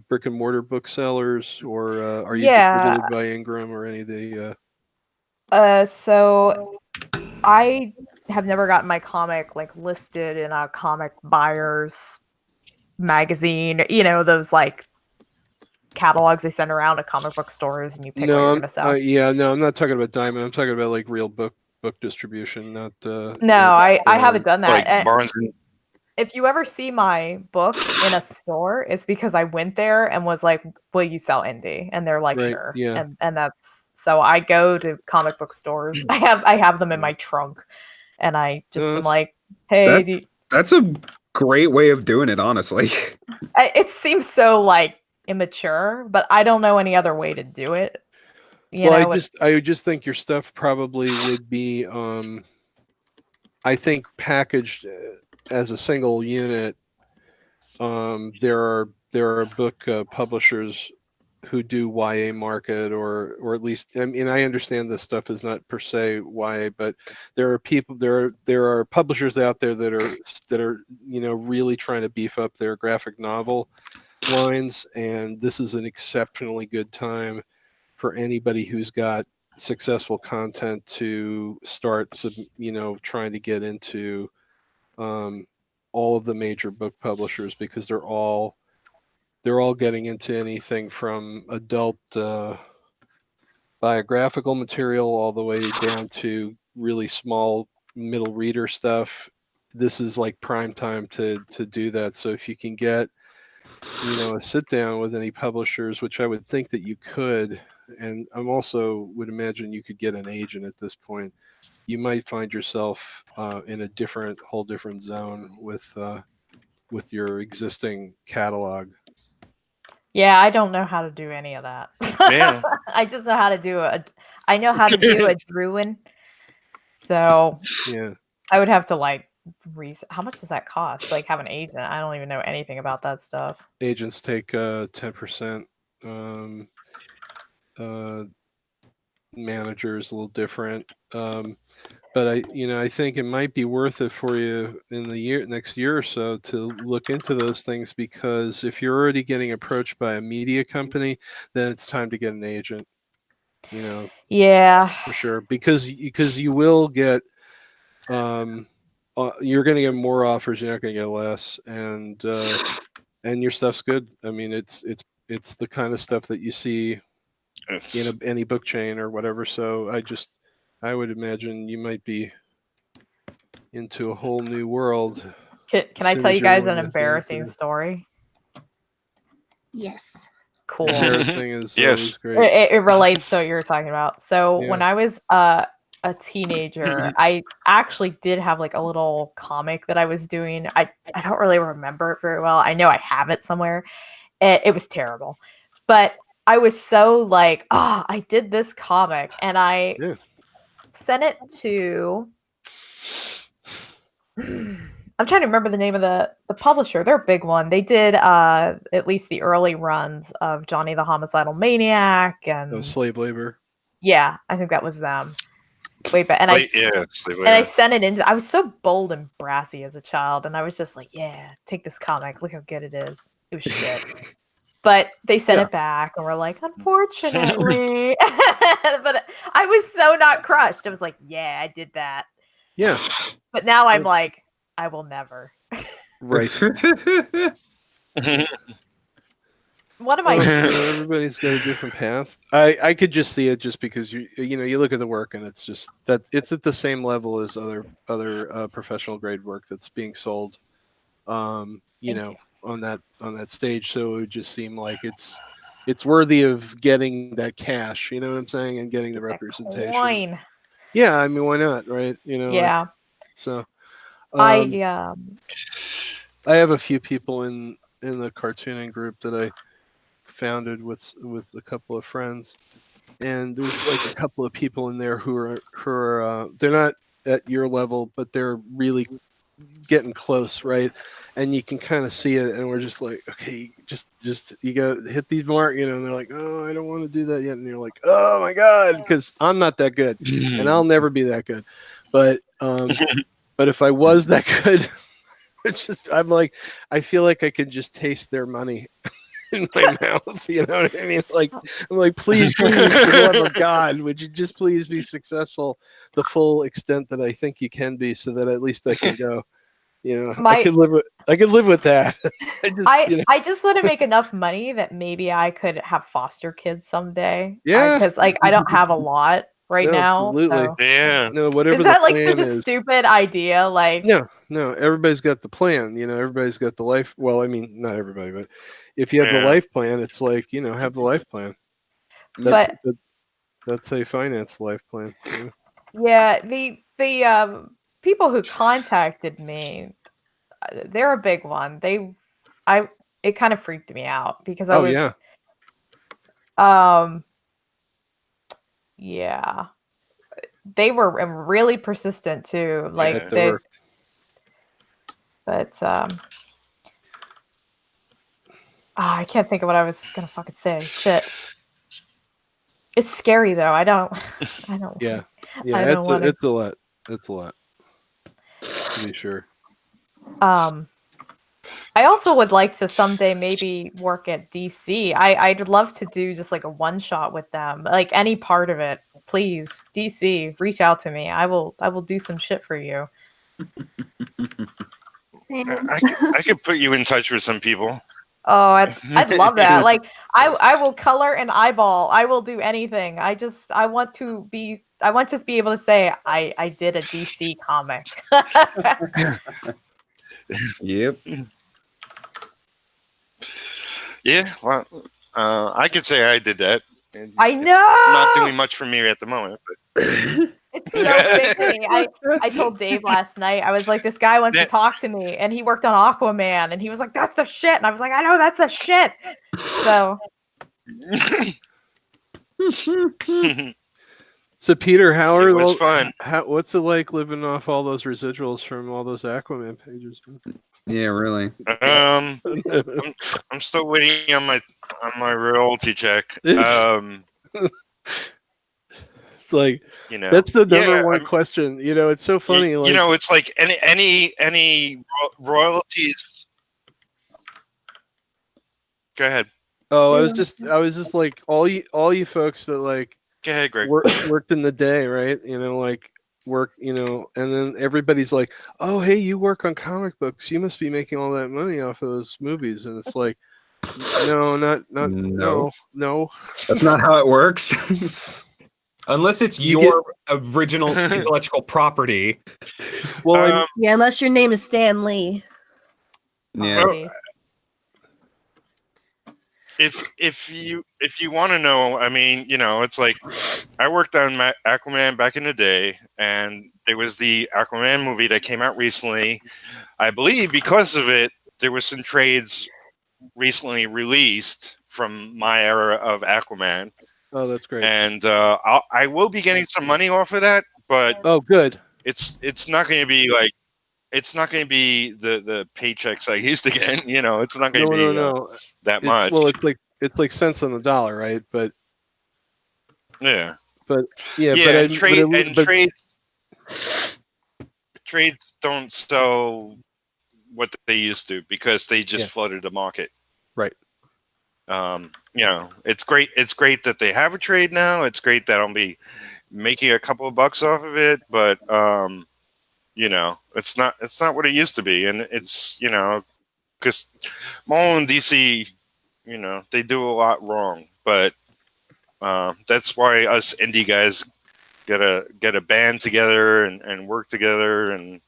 brick and mortar booksellers, or are you distributed by Ingram or any of the? So I have never gotten my comic like listed in a comic buyer's magazine. Those like catalogs they send around to comic book stores, and you pick what you're gonna sell. I'm not talking about Diamond. I'm talking about like real book distribution, not. No, I haven't done that. Like Barnes and... If you ever see my book in a store, it's because I went there and was like, "Will you sell indie?" And they're like, Right, "Sure." yeah. And that's so I go to comic book stores. I have them in my trunk, and I just am like, "Hey, that's a great way of doing it, honestly." It seems so like immature, but I don't know any other way to do it. I would just think your stuff probably would be, I think, packaged as a single unit. There are book publishers who do YA market, or at least, I mean, I understand this stuff is not per se YA, but there are publishers out there that are really trying to beef up their graphic novel lines, and this is an exceptionally good time for anybody who's got successful content to start trying to get into all of the major book publishers, because they're all getting into anything from adult biographical material all the way down to really small middle reader stuff. This is like prime time to do that. So if you can get a sit down with any publishers, which I would think that you could, and I'm also would imagine you could get an agent at this point, you might find yourself in a whole different zone with your existing catalog. Yeah, I don't know how to do any of that. Yeah. I just know how to do I know how to do a Druin. So yeah, I would have to like how much does that cost? Like have an agent? I don't even know anything about that stuff. Agents take 10%. Managers a little different. But I think it might be worth it for you in the next year or so to look into those things, because if you're already getting approached by a media company, then it's time to get an agent. Yeah, for sure, because you will get you're going to get more offers. You're not going to get less, and your stuff's good. I mean, it's the kind of stuff that you see in any book chain or whatever. So I would imagine you might be into a whole new world. Can I tell you guys an embarrassing story? Yes. Cool. Embarrassing is Yes. always great. It relates to what you were talking about. So when I was a teenager, I actually did have like a little comic that I was doing. I don't really remember it very well. I know I have it somewhere. It was terrible, but I was so like, I did this comic, and I sent it to I'm trying to remember the name of the publisher. They're a big one. They did at least the early runs of Johnny the Homicidal Maniac and Slave Labor. yeah, I think that was them. Way back, and I sent it in. I was so bold and brassy as a child, and I was just like, "Yeah, take this comic. Look how good it is." It was shit. But they sent it back and were like, unfortunately. But I was so not crushed. I was like, yeah, I did that. Yeah. But now I'm like, I will never. Right. What am I? Everybody's got a different path. I could just see it just because you look at the work and it's just that it's at the same level as other professional grade work that's being sold. On that stage, so it would just seem like it's worthy of getting that cash, you know what I'm saying, and getting the representation. Coin. Yeah, I mean, why not, right? Yeah. So I have a few people in the cartooning group that I founded with a couple of friends, and there's like a couple of people in there who are they're not at your level, but they're really getting close, right? And you can kind of see it, and we're just like, okay, just you gotta hit these marks, and they're like, oh, I don't want to do that yet, and you're like, oh my god, because I'm not that good, and I'll never be that good, but if I was that good, I'm like, I feel like I could just taste their money in my mouth, you know what I mean? Like, I'm like, please, for the love of God, would you just please be successful the full extent that I think you can be, so that at least I can go. I could live with that. I just want to make enough money that maybe I could have foster kids someday. Yeah, because I don't have a lot right now. Absolutely. So. Yeah. No, whatever. Is that the like such a stupid idea? Like no. Everybody's got the plan. Everybody's got the life. Well, I mean, not everybody, but if you have the life plan, it's like have the life plan. That's how you finance the life plan. Yeah, the people who contacted me, they're a big one. It kind of freaked me out because I was yeah. They were really persistent too. Like I can't think of what I was gonna fucking say. Shit. It's scary though. I don't. Yeah. It's a lot. It's a lot. To be sure. I also would like to someday maybe work at DC. I'd love to do just like a one shot with them, like any part of it. Please, DC, reach out to me. I will do some shit for you. I could put you in touch with some people. Oh, I'd love that. Like I will color an eyeball. I will do anything. I want to be able to say I did a DC comic. Yep. Yeah, well, I could say I did that. I know. It's not doing much for me at the moment, but it's so big. I told Dave last night. I was like, this guy wants to talk to me, and he worked on Aquaman, and he was like, "That's the shit," and I was like, "I know, that's the shit." So. So Peter, it was fun. What's it like living off all those residuals from all those Aquaman pages? Yeah, really. I'm still waiting on my royalty check. It's like that's the number one question. It's so funny. It's like any royalties. Go ahead. Oh, I was just like all you folks that like. Go ahead, Greg. Worked in the day, right? Work, and then everybody's like, "Oh, hey, you work on comic books. You must be making all that money off of those movies." And it's like, no. That's not how it works. Unless it's your original intellectual property. Well, unless your name is Stan Lee. Yeah. If you want to know, I mean, it's like I worked on Aquaman back in the day, and there was the Aquaman movie that came out recently. I believe because of it, there was some trades recently released from my era of Aquaman. Oh, that's great. And I will be getting some money off of that, but oh, good. It's not going to be like it's not going to be the paychecks I used to get. You know, it's not going to be No. that much. Well, it's like cents on the dollar, right? But yeah, but yeah, and trades don't sell what they used to because they just flooded the market. Right. You know, it's great. It's great that they have a trade now. It's great that I'll be making a couple of bucks off of it, but you know, it's not what it used to be, and it's, you know, because Marvel and DC, you know, they do a lot wrong, but that's why us indie guys get a band together and work together and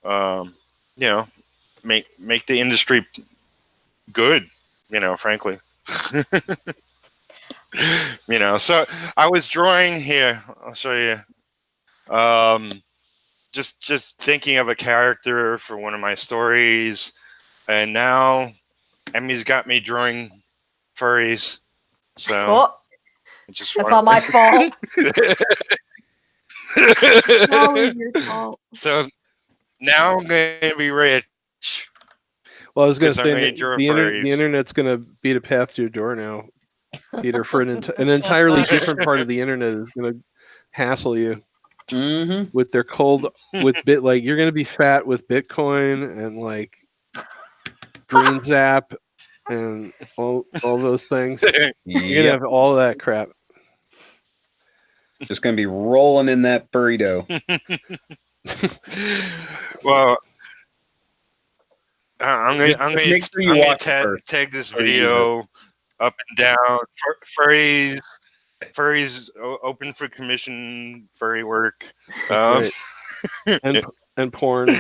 you know, make the industry good, you know, frankly. You know, so I was drawing here. I'll show you. Just thinking of a character for one of my stories, and now Emmy's got me drawing furries. So Oh, that's all my fault. It's always your fault. So now I'm gonna be rich. Well, I was going to 'Cause I'm say gonna draw the furries. internet's going to beat a path to your door now, Peter. For an entirely different part of the internet is going to hassle you with their like you're going to be fat with Bitcoin and like Green Zap and all those things. You're gonna have all that crap. Just gonna be rolling in that burrito. Well, I'm gonna make sure you watch tag this video up and down. Furries open for commission furry work. And porn.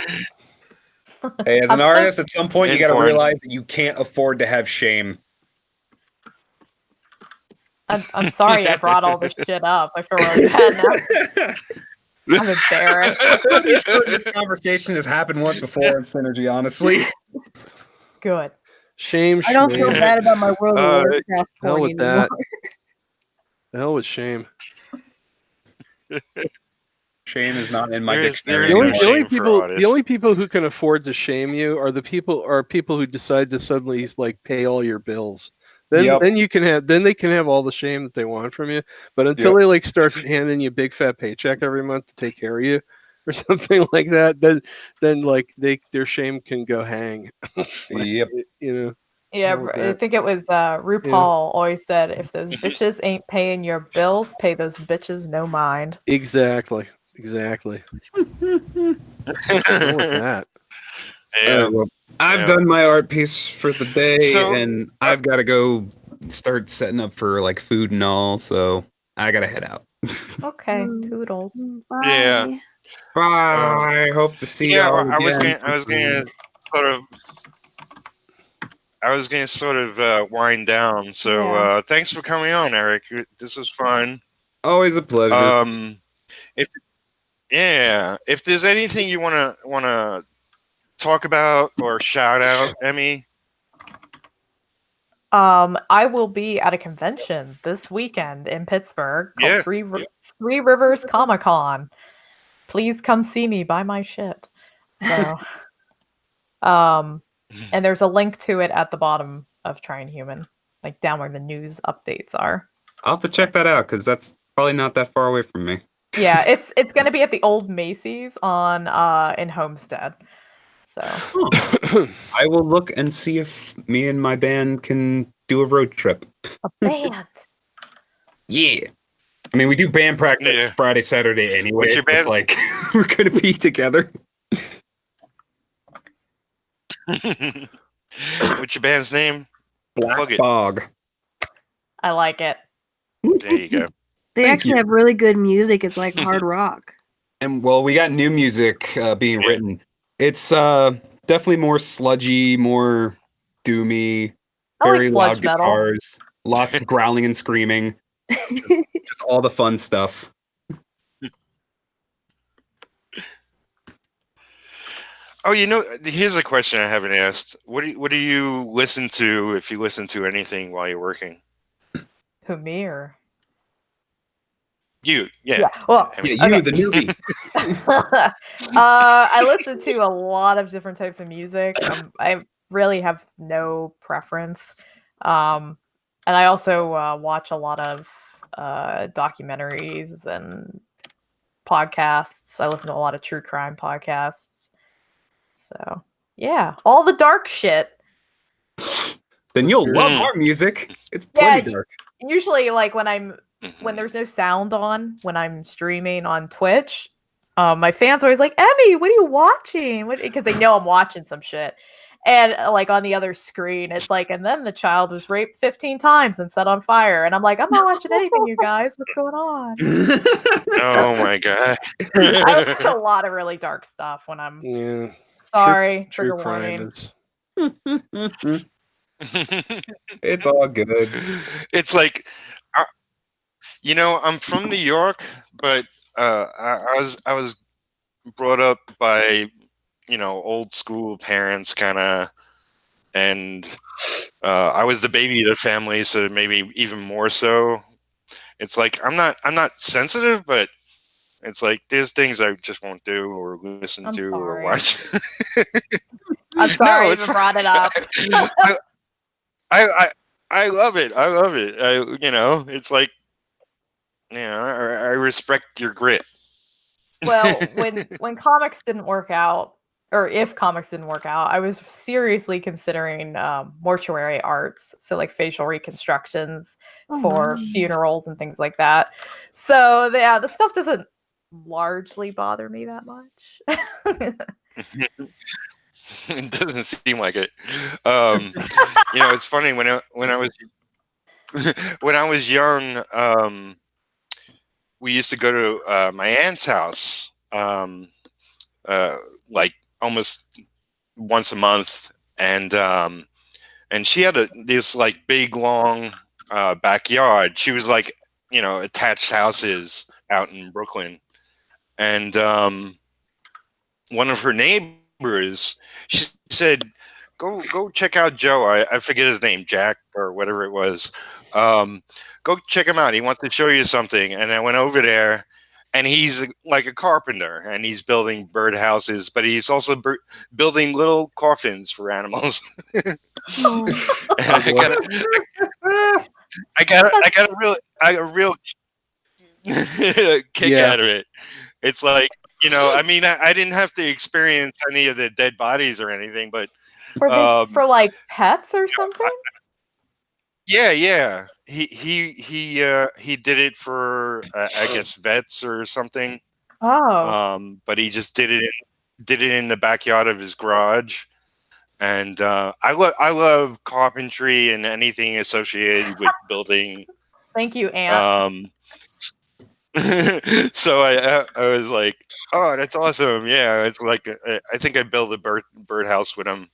Hey, as an artist, at some point you got to realize that you can't afford to have shame. I'm sorry I brought all this shit up. I feel really bad now. I'm embarrassed. This conversation has happened once before in Synergy, honestly. Good. Shame. I don't feel bad about my World of Warcraft hell with anymore. that. The hell with shame. Shame is not in my dictionary. The only people who can afford to shame you are people who decide to suddenly like pay all your bills. Then they can have all the shame that they want from you. But until they like start handing you a big fat paycheck every month to take care of you or something like that, then like their shame can go hang. You know. Yeah, I think it was RuPaul always said, if those bitches ain't paying your bills, pay those bitches no mind. Exactly. That. Yeah. Well, I've done my art piece for the day, and I've got to go start setting up for like food and all. So I gotta head out. Okay, toodles. Bye. Yeah. Bye. Hope to see you all again. I was gonna sort of wind down. So thanks for coming on, Eric. This was fun. Always a pleasure. If there's anything you wanna talk about or shout out, Emmy. I will be at a convention this weekend in Pittsburgh called Three Rivers Comic Con. Please come see me, buy my shit. So, and there's a link to it at the bottom of Trying Human, like down where the news updates are. I'll have to check that out because that's probably not that far away from me. Yeah, it's going to be at the old Macy's on in Homestead. So I will look and see if me and my band can do a road trip. A band. Yeah. I mean, we do band practice Friday, Saturday anyway. What's your band? It's like we're gonna be together. What's your band's name? Black Bog. I like it. There you go. They actually have really good music. It's like hard rock. And well, we got new music being written. It's definitely more sludgy, more doomy, very loud guitars, lots of growling and screaming. Just all the fun stuff. Oh, you know, here's a question I haven't asked. What do you listen to if you listen to anything while you're working? Who, me or? Yeah. Well, I mean, Yeah, you, okay. the newbie. I listen to a lot of different types of music. I really have no preference. And I also watch a lot of documentaries and podcasts. I listen to a lot of true crime podcasts. So, yeah, all the dark shit. Then you'll love Mm. our music. It's plenty dark. Usually, like when Mhm. there's no sound on, when I'm streaming on Twitch, my fans are always like, Emmy, what are you watching? Because they know I'm watching some shit. And like on the other screen, it's like, and then the child was raped 15 times and set on fire. And I'm like, I'm not watching anything, you guys. What's going on? Oh my god. I watch a lot of really dark stuff when I'm Yeah. sorry, True trigger crime warning. is. It's all good. It's like, I'm from New York, but I was brought up by old school parents, kind of, and I was the baby of the family, so maybe even more so. It's like I'm not sensitive, but it's like there's things I just won't do or listen I'm to or sorry. watch. I'm sorry I it's even brought it up. I love it. I love it. It's like, I respect your grit. Well, when comics didn't work out, or if comics didn't work out, I was seriously considering mortuary arts, so like facial reconstructions for funerals and things like that. So yeah, the stuff doesn't largely bother me that much. It doesn't seem like it. It's funny when I was when I was young. We used to go to my aunt's house, like almost once a month, and she had this like big long backyard. She was like, attached houses out in Brooklyn, and one of her neighbors, she said, go check out Joe. I forget his name, Jack or whatever it was. Go check him out. He wants to show you something. And I went over there, and he's like a carpenter, and he's building birdhouses, but he's also building little coffins for animals. And I got a real kick Yeah. out of it. It's like, I mean, I didn't have to experience any of the dead bodies or anything, but For like pets or something. yeah. He did it for I guess vets or something. Oh, But he just did it in the backyard of his garage. And I love carpentry and anything associated with building. thank you, Aunt. So I was like, oh, that's awesome. Yeah, it's like I think I built a birdhouse with him.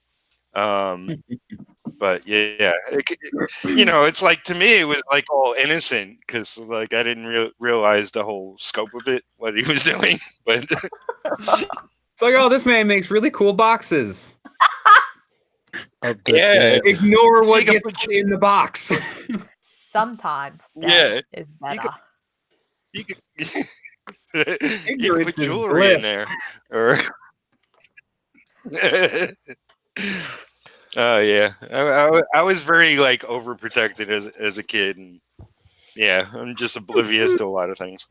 But yeah, it's like, to me it was like all innocent because like I didn't realize the whole scope of it, what he was doing. But It's like, oh, this man makes really cool boxes. yeah, Ignore what You can gets put- in the box. Sometimes Yeah. that is better. you could you can Ignorance put is jewelry in bliss. there, or oh yeah, I was very like overprotected as a kid, and yeah, I'm just oblivious to a lot of things.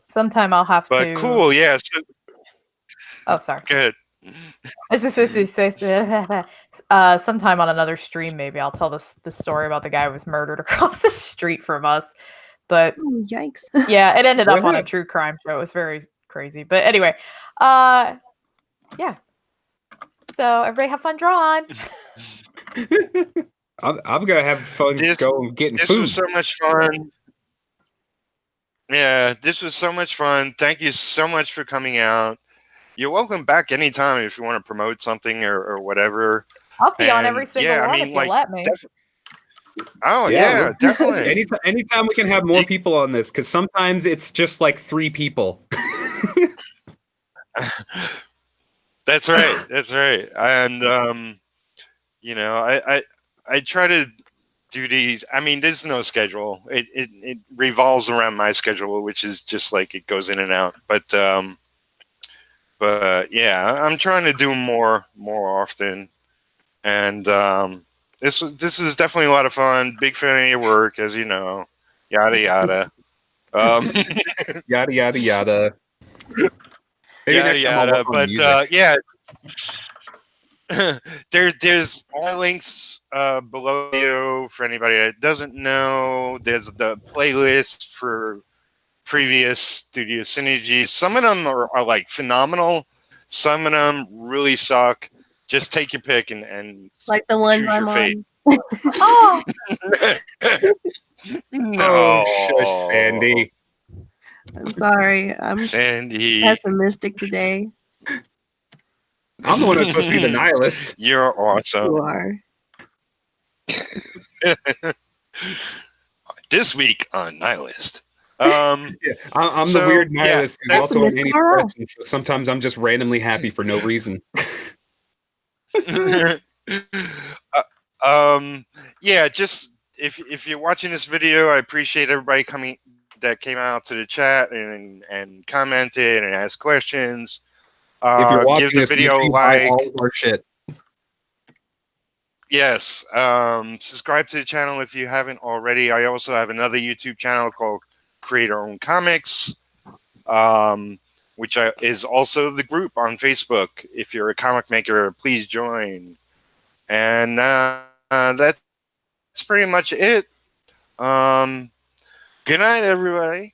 Sometime I'll have But to. cool, yeah. So, Oh, sorry. go ahead. I was just say, sometime on another stream, maybe I'll tell the story about the guy who was murdered across the street from us. But Oh, yikes. yeah, it ended up on a Yeah. true crime show. It was very crazy. But anyway, yeah. So everybody have fun drawing. I'm gonna have fun going getting This food. was so much fun. Yeah, this was so much fun. Thank you so much for coming out. You're welcome back anytime if you want to promote something or whatever. I'll be on every And, single yeah, I one mean, if like, you let me. Oh Yeah, yeah, definitely. anytime we can have more people on this, because sometimes it's just like 3 people. That's right. That's right. And I try to duties. I mean, there's no schedule. It revolves around my schedule, which is just like it goes in and out. But yeah, I'm trying to do more often. And this was definitely a lot of fun. Big fan of your work, as you know. Yada yada. Yada yada yada. Maybe Yada next time I'll yada. work on But music. yeah, there's all links below you for anybody that doesn't know. There's the playlist for previous Studio Synergies. Some of them are like phenomenal. Some of them really suck. Just take your pick and Like the ones choose I'm your fate. on. Oh, No, Oh, shush, Sandy. I'm sorry. I'm Sandy, pessimistic today. I'm the one that's supposed to be the nihilist. you're awesome. You are. This week on Nihilist. Yeah, I'm So, the weird yeah, nihilist who's that's also on Mr. Ross. antidepressants. So sometimes I'm just randomly happy for no reason. Yeah, just if you're watching this video, I appreciate everybody that came out to the chat and commented and asked questions. If you're watching give the this, make video sure a you buy like. all of our shit. Yes, subscribe to the channel if you haven't already. I also have another YouTube channel called Create Our Own Comics, which is also the group on Facebook. If you're a comic maker, please join. And that's pretty much it. Good night, everybody.